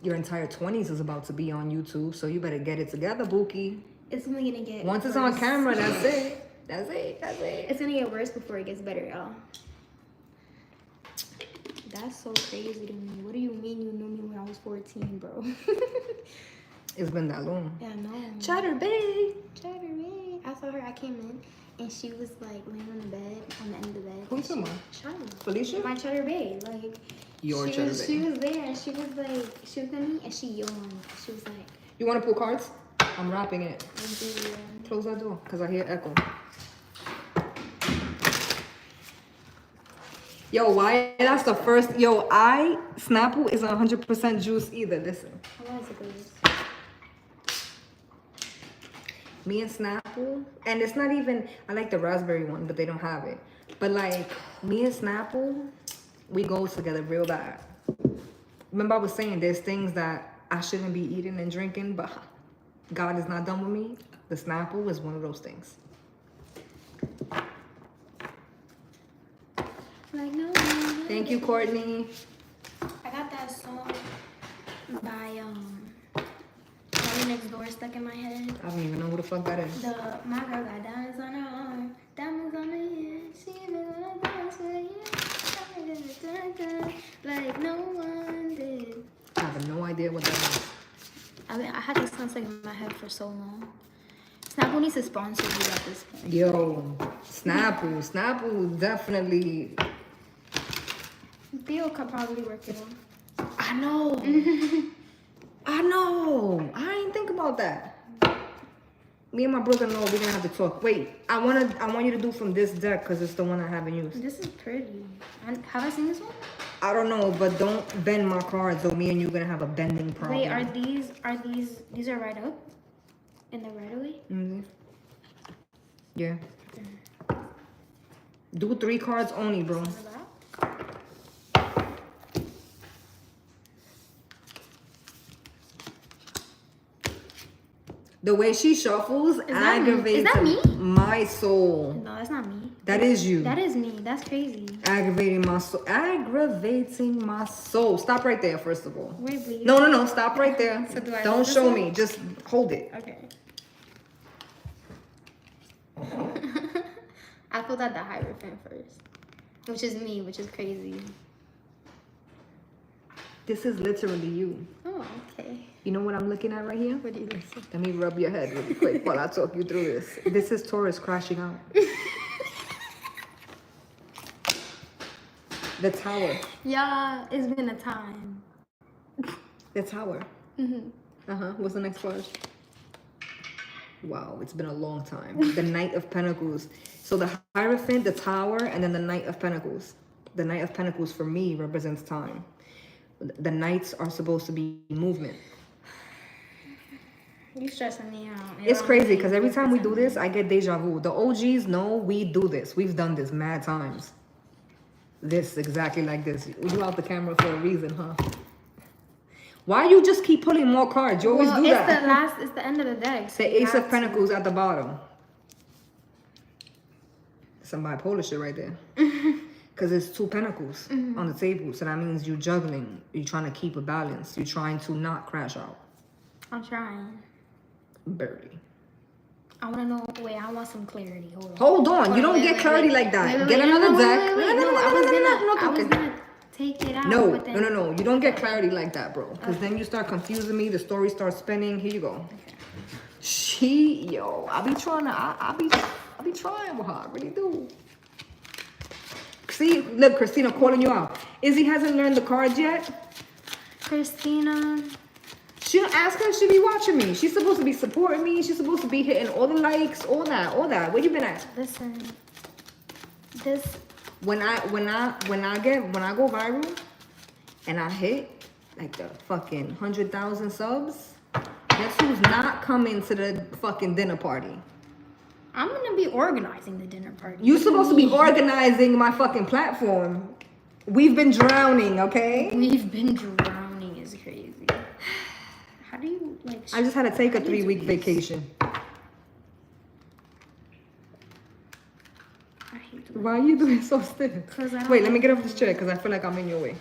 Your entire 20s is about to be on YouTube, so you better get it together, Bookie. It's only gonna get Once it's worse. on camera, that's it. That's it. That's it. It's gonna get worse before it gets better, y'all. That's so crazy to me. What do you mean you knew me when I was 14, bro? It's been that long. Yeah, no. Cheddar Bay. Cheddar Bay. I saw her. I came in and she was like laying on the bed, on the end of the bed. Who you talking about? Charlie. Felicia? My Cheddar Bay. Like Your she Cheddar was, Bay. She was there and she was like, she looked at me and she yawned. She was like, You want to pull cards? I'm wrapping it. "Oh, Close that door, because I hear echo. Yo, why? That's the first. Yo, Snapple isn't 100% juice either. Listen. I want to go this. Me and Snapple, and it's not even, I like the raspberry one, but they don't have it. But like, me and Snapple, we go together real bad. Remember I was saying there's things that I shouldn't be eating and drinking, but God is not done with me. The Snapple is one of those things. Like, no. Thank you, Courtney. I got that song by Party Next Door stuck in my head. I don't even know who the fuck that is. My girl got diamonds on her arm, diamonds on her head. She been on the dance with you. Like no one did. I have no idea what that is. I mean, I had this song stuck in my head for so long. Snapple needs to sponsor you at this point. Yo, Snapple definitely. Theo could probably work it on. I know. I know. I ain't think about that. Me and my brother know we're gonna have to talk. Wait, I want you to do from this deck because it's the one I haven't used. This is pretty. Have I seen this one? I don't know, but don't bend my cards, or me and you gonna have a bending problem. Wait, are these are right up? In the right away? Mm-hmm. Yeah. Do 3 cards only, bro. The way she shuffles aggravates my soul. No, that's not me. That is you. That is me. That's crazy. Aggravating my soul. Aggravating my soul. Stop right there, first of all. Wait, please. No. Stop right there. So do I don't hold this show one? me. Just hold it. Okay. I pulled out the Hierophant first, which is me, which is crazy. This is literally you. Oh, okay. You know what I'm looking at right here? What do you listen? Let me rub your head really quick while I talk you through this. This is Taurus crashing out. The Tower. Yeah, it's been a time. The Tower. What's the next card? Wow, it's been a long time. The Knight of Pentacles. So the Hierophant, the Tower, and then the Knight of Pentacles. The Knight of Pentacles for me represents time. The Knights are supposed to be movement. You stressing me out. It's crazy because every time we do this, I get deja vu. The OGs know we do this. We've done this mad times. This, exactly like this. You out the camera for a reason, huh? Why you just keep pulling more cards? You always do that. It's the end of the deck. So the Ace of Pentacles at the bottom. Some bipolar shit right there. Because it's 2 pentacles on the table. So that means you're juggling. You're trying to keep a balance. You're trying to not crash out. I'm trying. Barely. I want to know. Wait, I want some clarity. Hold on. You don't get clarity like that. Get another deck. No, I was gonna take it out. No. You don't get clarity like that, bro. Because then you start confusing me. The story starts spinning. Here you go. Okay. I be trying to. I be trying with her. I really do. See, look, Christina calling you out. Izzy hasn't learned the cards yet. Christina. She'll ask her if she be watching me. She's supposed to be supporting me. She's supposed to be hitting all the likes, all that. Where you been at? Listen, this. When I go viral, and I hit like the fucking 100,000 subs, guess who's not coming to the fucking dinner party? I'm gonna be organizing the dinner party. You supposed to be organizing my fucking platform. We've been drowning, okay? We've been drowning is crazy. How do you like? I just had to take a 3-week vacation. I hate doing Why are you doing so stiff? Wait, let me get off this chair because I feel like I'm in your way.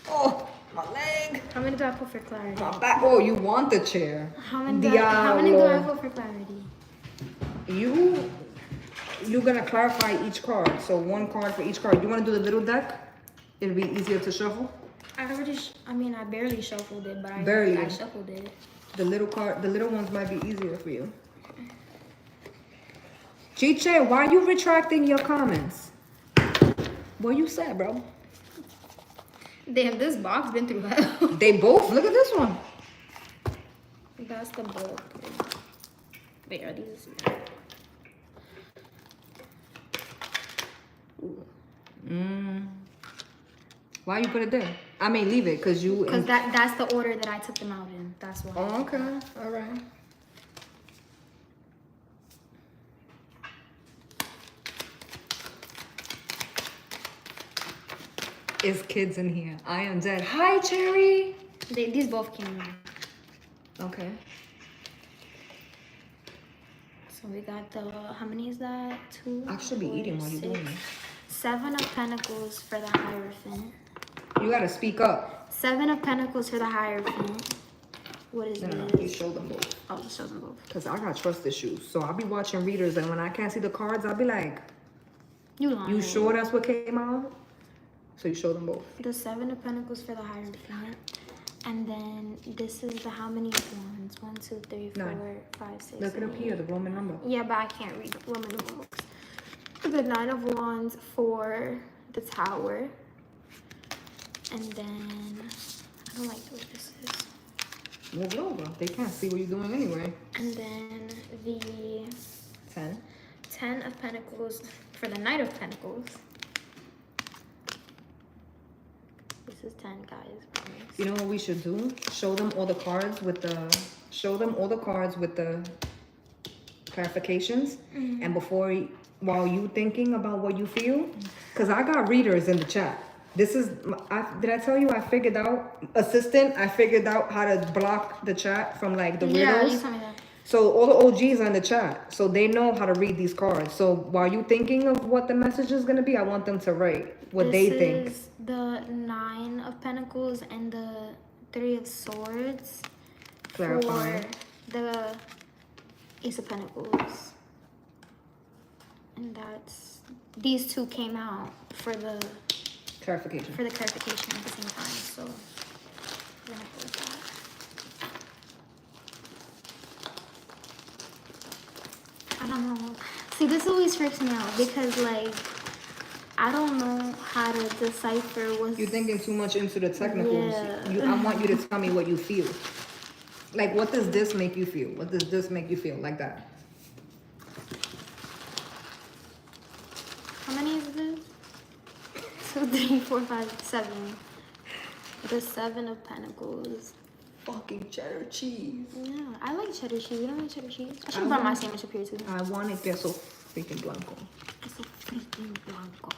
Oh, my leg. How many do I put for clarity? My back. Oh, you want the chair? How many do I put for clarity? You're gonna clarify each card. So 1 card for each card. You want to do the little deck? It'll be easier to shuffle. I barely shuffled it, but I shuffled it. The little ones might be easier for you. Chiche, why are you retracting your comments? What you said, bro? Damn, this box been through hell. They both. Look at this one. That's the bulk. Wait, are these? Why you put it there? I mean, leave it because that's the order that I took them out in. That's why. Oh, okay. All right. Is kids in here? I am dead. Hi, Cherry. These both came in. Okay. So we got the, how many is that? 2. I should be eating while you're doing it. 7 of Pentacles for the Hierophant. You gotta speak up. 7 of Pentacles for the Hierophant. What is this? No, you show them both. Oh, just show them both. Because I got trust issues. So I'll be watching readers, and when I can't see the cards, I'll be like, You lying. you sure that's what came out? So you show them both. The 7 of Pentacles for the Hierophant. And then this is the how many wands? 1, 2, 3, 4, 5, 6. Look it up here, the Roman number. Yeah, but I can't read Roman numerals. The 9 of Wands for the Tower. And then I don't like the way this is. Move it over. They can't see what you're doing anyway. And then the 10 of Pentacles for the Knight of Pentacles. This is 10, guys. Promise. You know what we should do? Show them all the cards with the clarifications. And while you thinking about what you feel, because I got readers in the chat. This is, did I tell you I figured out, I figured out how to block the chat from like the Yeah, weirdos. you told me that. So all the OGs are in the chat. So they know how to read these cards. So while you thinking of what the message is going to be, I want them to write what they think. This is the 9 of Pentacles and the 3 of Swords. Clarifying. For the Ace of Pentacles. And that's, these 2 came out for the Clarification. at the same time. So we're gonna go with that. I don't know. See, this always freaks me out because like I don't know how to decipher what's. You're thinking too much into the technicals. Yeah. I want you to tell me what you feel. Like, what does this make you feel? What does this make you feel? Like that. How many is this? 2, 3, 4, 5, 7. The 7 of Pentacles. Fucking cheddar cheese. Yeah, I like cheddar cheese. You don't like cheddar cheese? I should have brought my sandwich up here too. I want it queso freaking blanco. Queso freaking blanco.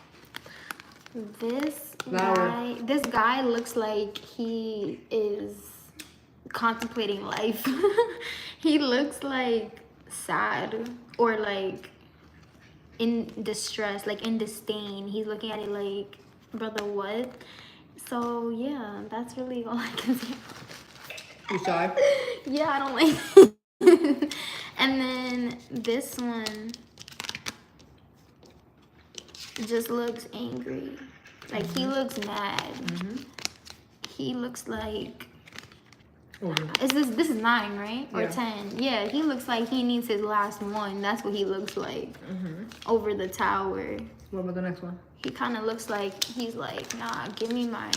This Flower. this guy looks like he is contemplating life. He looks like sad or like in distress, like in disdain. He's looking at it like, brother, what? So yeah, that's really all I can say. You shy? Yeah, I don't like it. And then this one just looks angry. Like he looks mad. He looks like is this is 9, right? Or 10. Yeah, he looks like he needs his last one. That's what he looks like. Over the tower. What about the next one? He kind of looks like he's like, nah, give me my.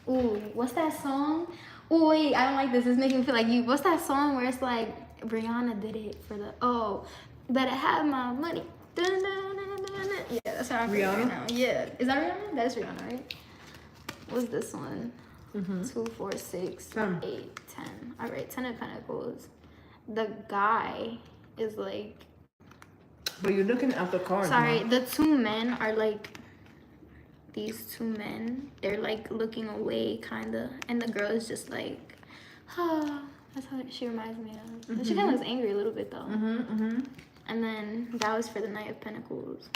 Ooh, what's that song? Oh wait, I don't like this. It's making me feel like you. What's that song where it's like Brianna did it for the better have my money. Dun, dun, dun, dun, dun. Yeah, that's how I feel right now. Yeah, is that Rihanna? That's Rihanna, right? What's this one? 2, 4, 6, 8, 10. All right, 10 of Pentacles. The guy is like. But you're looking at the cards. Sorry, the 2 men are like. These 2 men, they're like looking away, kind of, and the girl is just like, that's how she reminds me of. She kind of looks angry a little bit though. And then that was for the Knight of Pentacles.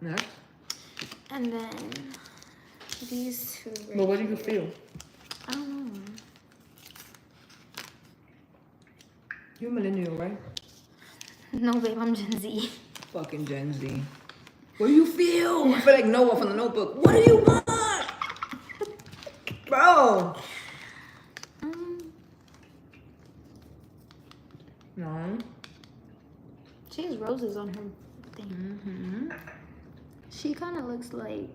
Next. And then these 2. Right Well, what do you feel? I don't know. You're millennial, right? No, babe, I'm Gen Z. Fucking Gen Z. What do you feel? I feel like Noah from the Notebook. What do you want? Bro. No. She has roses on her thing. She kind of looks like,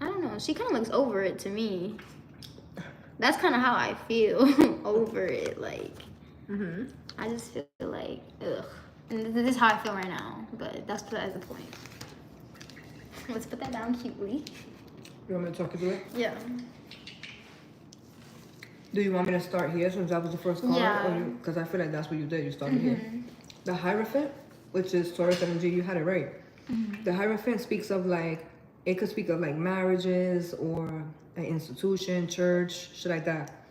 I don't know. She kind of looks over it to me. That's kind of how I feel over it. Like, I just feel like, ugh. And this is how I feel right now, but that's besides the point. Let's put that down cutely. You want me to talk you through it? Yeah. Do you want me to start here since that was the first card? Yeah. Because I feel like that's what you did. You started here. The Hierophant, which is Taurus energy, you had it right. The Hierophant speaks of like, it could speak of like marriages or an institution, church, shit like that.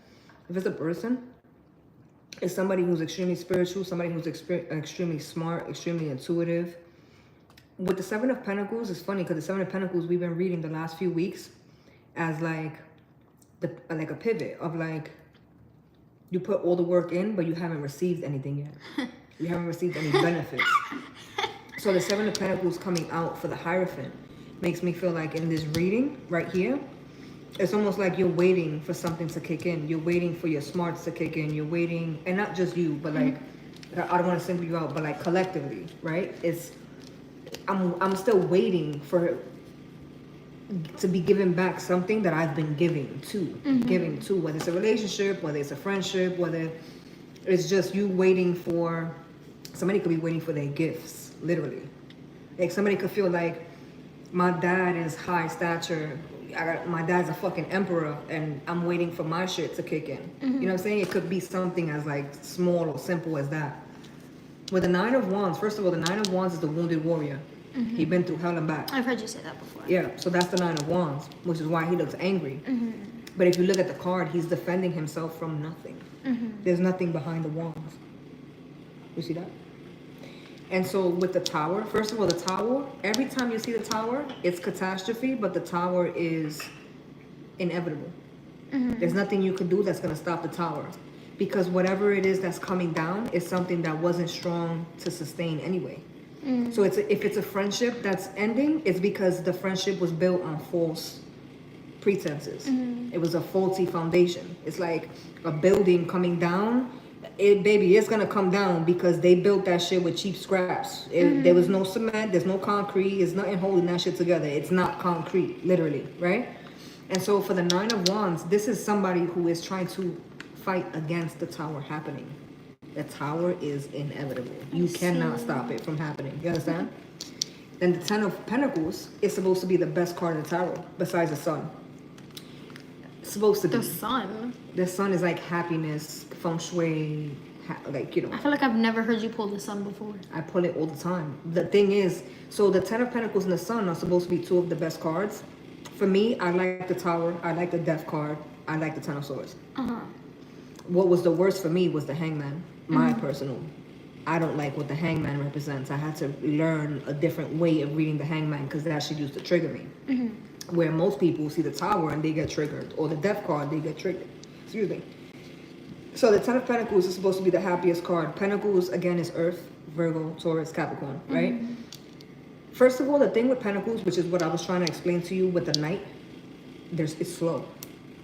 If it's a person, it's somebody who's extremely spiritual, somebody who's extremely smart, extremely intuitive. With the 7 of Pentacles, it's funny because the 7 of Pentacles we've been reading the last few weeks as like a pivot of like you put all the work in, but you haven't received anything yet. You haven't received any benefits. So the 7 of Pentacles coming out for the Hierophant makes me feel like in this reading right here, it's almost like you're waiting for something to kick in. You're waiting for your smarts to kick in. You're waiting, and not just you, but like, I don't want to single you out, but like collectively, right? I'm still waiting for to be given back something that I've been giving to, whether it's a relationship, whether it's a friendship, whether it's just you waiting for, somebody could be waiting for their gifts, literally. Like somebody could feel like, my dad is high stature, my dad's a fucking emperor and I'm waiting for my shit to kick in. You know what I'm saying? It could be something as like small or simple as that. With the 9 of Wands, first of all, the 9 of Wands is the wounded warrior. He's been through hell and back. I've heard you say that before. Yeah, so that's the 9 of Wands, which is why he looks angry. But if you look at the card, he's defending himself from nothing. There's nothing behind the wands. You see that? And so with the Tower, first of all, the Tower, every time you see the Tower, it's catastrophe, but the Tower is inevitable. There's nothing you could do that's going to stop the Tower. Because whatever it is that's coming down is something that wasn't strong to sustain anyway. So if it's a friendship that's ending, it's because the friendship was built on false pretenses. It was a faulty foundation. It's like a building coming down. It's gonna come down because they built that shit with cheap scraps. There was no cement, there's no concrete, there's nothing holding that shit together. It's not concrete, literally, right? And so for the 9 of Wands, this is somebody who is trying to fight against the Tower happening. The Tower is inevitable. You cannot stop it from happening. You understand? Then the 10 of Pentacles is supposed to be the best card in the Tarot, besides the Sun. It's supposed to be. The Sun? The Sun is like happiness, feng shui, like, you know. I feel like I've never heard you pull the Sun before. I pull it all the time. The thing is, so the 10 of Pentacles and the Sun are supposed to be 2 of the best cards. For me, I like the Tower, I like the Death card, I like the 10 of Swords. What was the worst for me was the Hangman, my personal I don't like what the hangman represents. I had to learn a different way of reading the hangman because that shit used to trigger me. Where most people see the tower and they get triggered, or the death card, they get triggered. Excuse me. So the Ten of Pentacles is supposed to be the happiest card. Pentacles, again, is Earth, Virgo, Taurus, Capricorn, right? First of all, the thing with Pentacles, which is what I was trying to explain to you with the Knight, it's slow.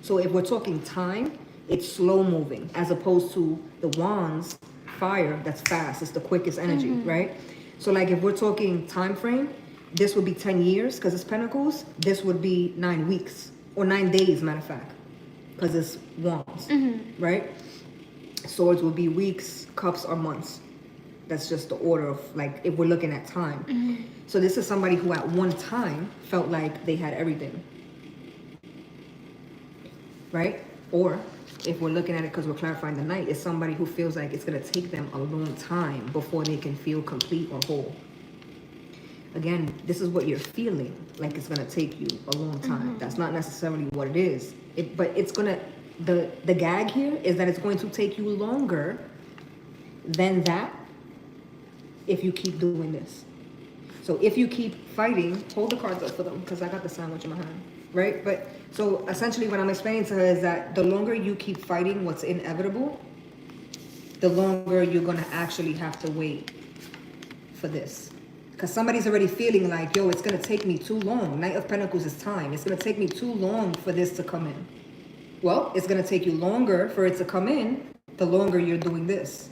So if we're talking time, it's slow moving, as opposed to the Wands, fire, that's fast. It's the quickest energy, right? So like if we're talking time frame, this would be 10 years because it's Pentacles. This would be 9 weeks or 9 days, matter of fact, because it's Wands, right? Swords would be weeks, cups are months. That's just the order of, like, if we're looking at time. So this is somebody who at one time felt like they had everything, right? Or if we're looking at it because we're clarifying the Knight, it's somebody who feels like it's going to take them a long time before they can feel complete or whole. Again, this is what you're feeling, like it's going to take you a long time. That's not necessarily what it is. But it's going to, the gag here is that it's going to take you longer than that if you keep doing this. So if you keep fighting, hold the cards up for them because I got the sandwich in my hand, right? But so essentially what I'm explaining to her is that the longer you keep fighting what's inevitable, the longer you're going to actually have to wait for this. Because somebody's already feeling like, yo, it's going to take me too long. Knight of Pentacles is time. It's going to take me too long for this to come in. Well, it's going to take you longer for it to come in, the longer you're doing this.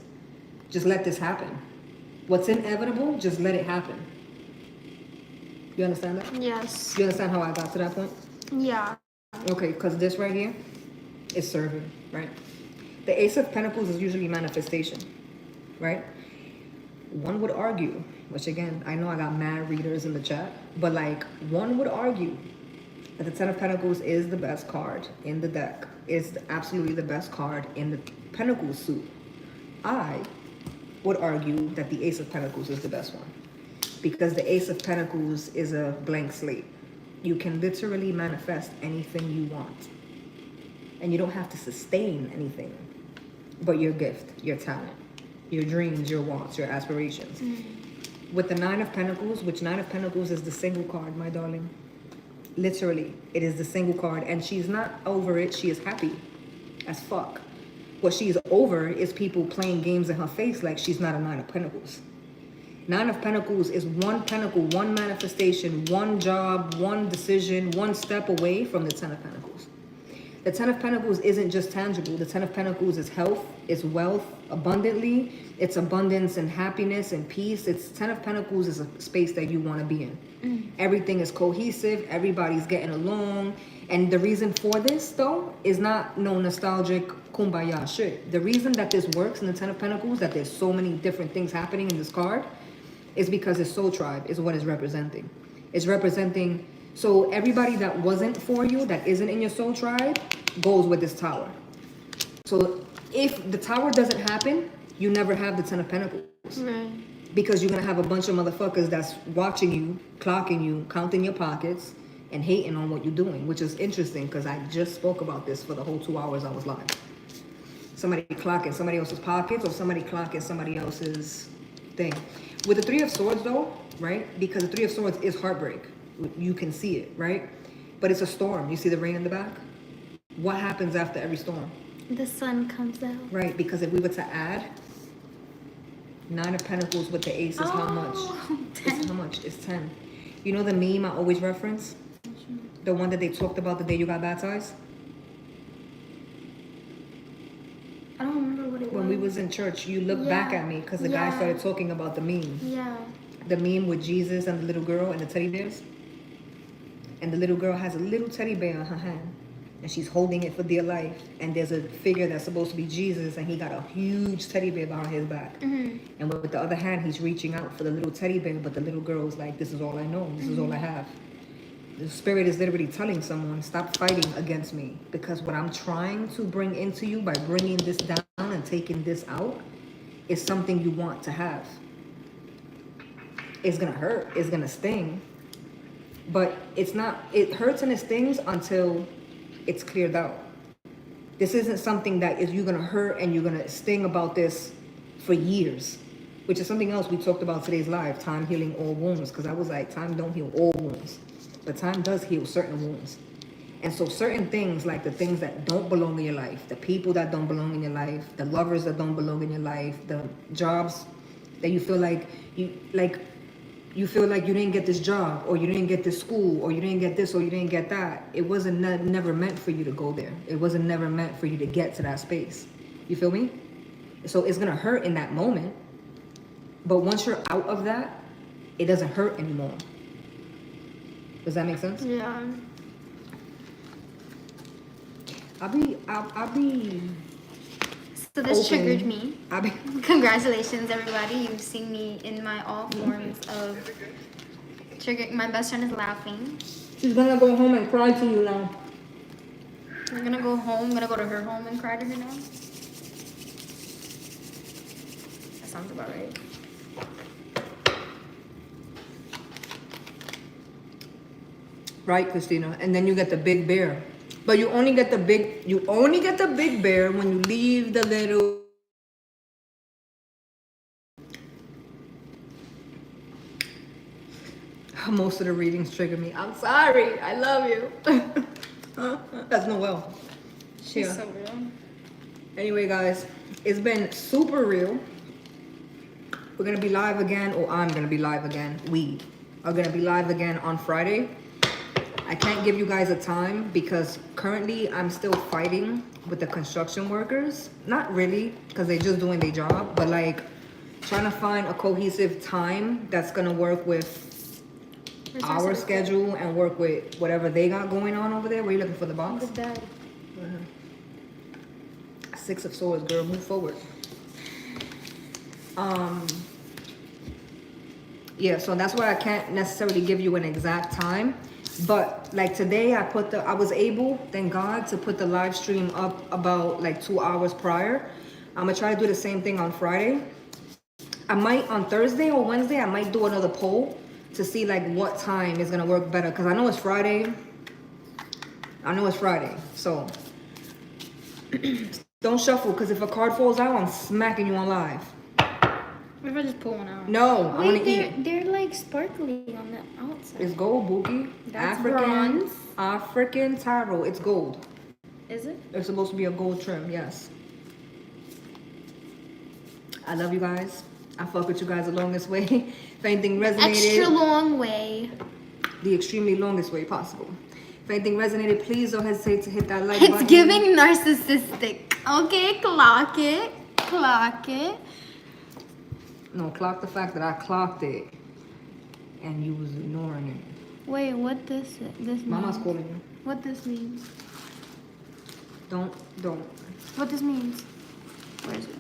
Just let this happen. What's inevitable, just let it happen. You understand that? Yes. You understand how I got to that point? Yeah. Okay, because this right here is serving, right? The Ace of Pentacles is usually manifestation, right? One would argue, which again, I know I got mad readers in the chat, but like one would argue that the Ten of Pentacles is the best card in the deck. It's absolutely the best card in the Pentacles suit. I would argue that the Ace of Pentacles is the best one because the Ace of Pentacles is a blank slate. You can literally manifest anything you want and you don't have to sustain anything but your gift, your talent, your dreams, your wants, your aspirations. With the Nine of Pentacles, which Nine of Pentacles is the single card, my darling. Literally, it is the single card and she's not over it. She is happy as fuck. What she's over is people playing games in her face like she's not a Nine of Pentacles. Nine of Pentacles is one pentacle, one manifestation, one job, one decision, one step away from the Ten of Pentacles. The Ten of Pentacles isn't just tangible. The Ten of Pentacles is health, it's wealth abundantly, it's abundance and happiness and peace. It's Ten of Pentacles is a space that you want to be in. Everything is cohesive, everybody's getting along. And the reason for this, though, is not no nostalgic kumbaya shit. The reason that this works in the Ten of Pentacles, that there's so many different things happening in this card, is because it's soul tribe is what it's representing. It's representing, so everybody that wasn't for you, that isn't in your soul tribe, goes with this tower. So if the tower doesn't happen, you never have the Ten of Pentacles. Right. Because you're going to have a bunch of motherfuckers that's watching you, clocking you, counting your pockets, and hating on what you're doing, which is interesting because I just spoke about this for the whole 2 hours I was live. Somebody clocking somebody else's pockets or somebody clocking somebody else's thing. With the Three of Swords though, right? Because the Three of Swords is heartbreak. You can see it, right? But it's a storm. You see the rain in the back? What happens after every storm? The sun comes out. Right, because if we were to add Nine of Pentacles with the Ace is how much? 10. It's how much? It's 10. You know the meme I always reference? The one that they talked about the day you got baptized? I don't remember what it was. When we was in church, you looked back at me because the guy started talking about the meme. Yeah. The meme with Jesus and the little girl and the teddy bears. And the little girl has a little teddy bear in her hand. And she's holding it for dear life. And there's a figure that's supposed to be Jesus. And he got a huge teddy bear behind his back. And with the other hand, he's reaching out for the little teddy bear. But the little girl's like, this is all I know. This is all I have. The spirit is literally telling someone, stop fighting against me. Because what I'm trying to bring into you by bringing this down and taking this out is something you want to have. It's going to hurt. It's going to sting. But it's not, it hurts and it stings until it's cleared out. This isn't something that is you're going to hurt and you're going to sting about this for years. which is something else we talked about today's live, time healing all wounds, because I was like, time don't heal all wounds, but time does heal certain wounds. And so certain things, like the things that don't belong in your life, the people that don't belong in your life, the lovers that don't belong in your life, the jobs that you feel like you feel like you didn't get this job, or you didn't get this school, or you didn't get this, or you didn't get that. It wasn't never meant for you to go there. It wasn't never meant for you to get to that space. You feel me? So it's gonna hurt in that moment, but once you're out of that, it doesn't hurt anymore. Does that make sense? Yeah. I'll be So this open. triggered me. Congratulations, everybody. You've seen me in my all forms of trigger. My best friend is laughing. She's gonna go home and cry to you now. I'm gonna go home. I'm gonna go to her home and cry to her now. That sounds about right. Right, Christina? And then you get the big bear. But you only get the big bear when you leave the little. Most of the readings trigger me. I'm sorry. I love you. That's Noelle. She's so real. Anyway, guys, it's been super real. We're gonna be live again, or I'm gonna be live again. We are gonna be live again on Friday. I can't give you guys a time because currently I'm still fighting with the construction workers. Not really, because they're just doing their job, but like trying to find a cohesive time that's gonna work with our schedule and work with whatever they got going on over there. Were you looking for the box? The bed. Six of Swords, girl, move forward. Yeah, so that's why I can't necessarily give you an exact time. But like today, I was able, thank God, to put the live stream up about like 2 hours prior. I'm gonna try to do the same thing on Friday. I might on Thursday or Wednesday, I might do another poll to see like what time is gonna work better. Cause I know it's Friday. So don't shuffle, cause if a card falls out, I'm smacking you on live. What if I just pull one out? No, I wanna eat. They're like sparkly on the outside. It's gold, Bookie. That's bronze. African tarot. It's gold. Is it? It's supposed to be a gold trim, yes. I love you guys. I fuck with you guys the longest way. If anything resonated. Extra long way. The extremely longest way possible. If anything resonated, please don't hesitate to hit that like button. It's giving narcissistic. Okay, clock it. Clock it. No, clock the fact that I clocked it and you was ignoring it. Wait, what this means? Mama's calling you. What this means? Don't. What this means? Where is it?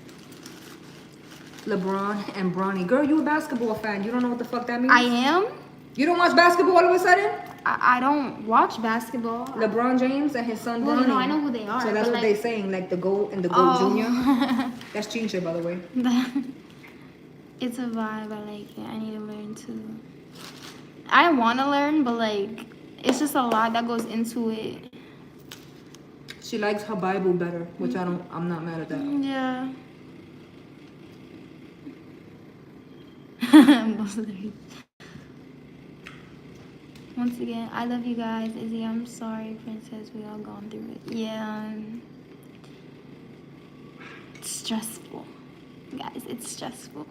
LeBron and Bronny. Girl, you a basketball fan. You don't know what the fuck that means? I am? You don't watch basketball all of a sudden? I don't watch basketball. LeBron James and his son Well, Bronny. no, I know who they are. So that's what like, they're saying, like the GOAT and the GOAT Junior. That's Chinche, by the way. It's a vibe. I like it. I need to learn too. I want to learn, but like, it's just a lot that goes into it. She likes her Bible better, which I'm not mad at that. Yeah. Once again, I love you guys. Izzy, I'm sorry, Princess. We all gone through it. Yeah. It's stressful. Guys, it's stressful.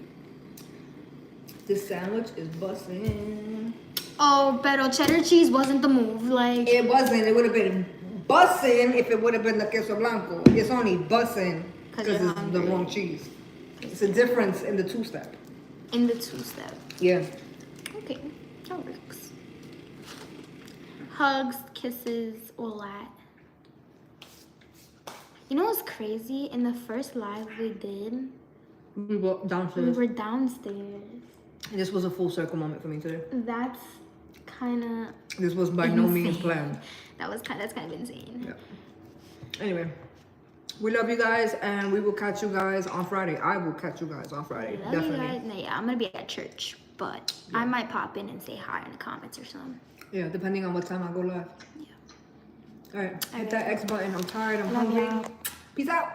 This sandwich is bussin'. Oh, pero cheddar cheese wasn't the move. Like, It wasn't. It would have been bussin' if it would have been the queso blanco. It's only bussin' because it's the wrong cheese. It's a difference in the two-step. in the two-step. Yeah. Okay, that works. Hugs, kisses, all that. You know what's crazy? In the first live we did, We were we downstairs. were downstairs. This was a full circle moment for me today. That's kind of This was by no means planned. that's kind of insane. Yeah. Anyway, we love you guys, and we will catch you guys on Friday. I will catch you guys on Friday. Love Definitely. you guys. No, yeah, I'm gonna be at church, but I might pop in and say hi in the comments or something. Yeah, depending on what time I go live. Yeah. All right, hit that X button. I'm tired. I'm Love hungry. y'all. Peace out.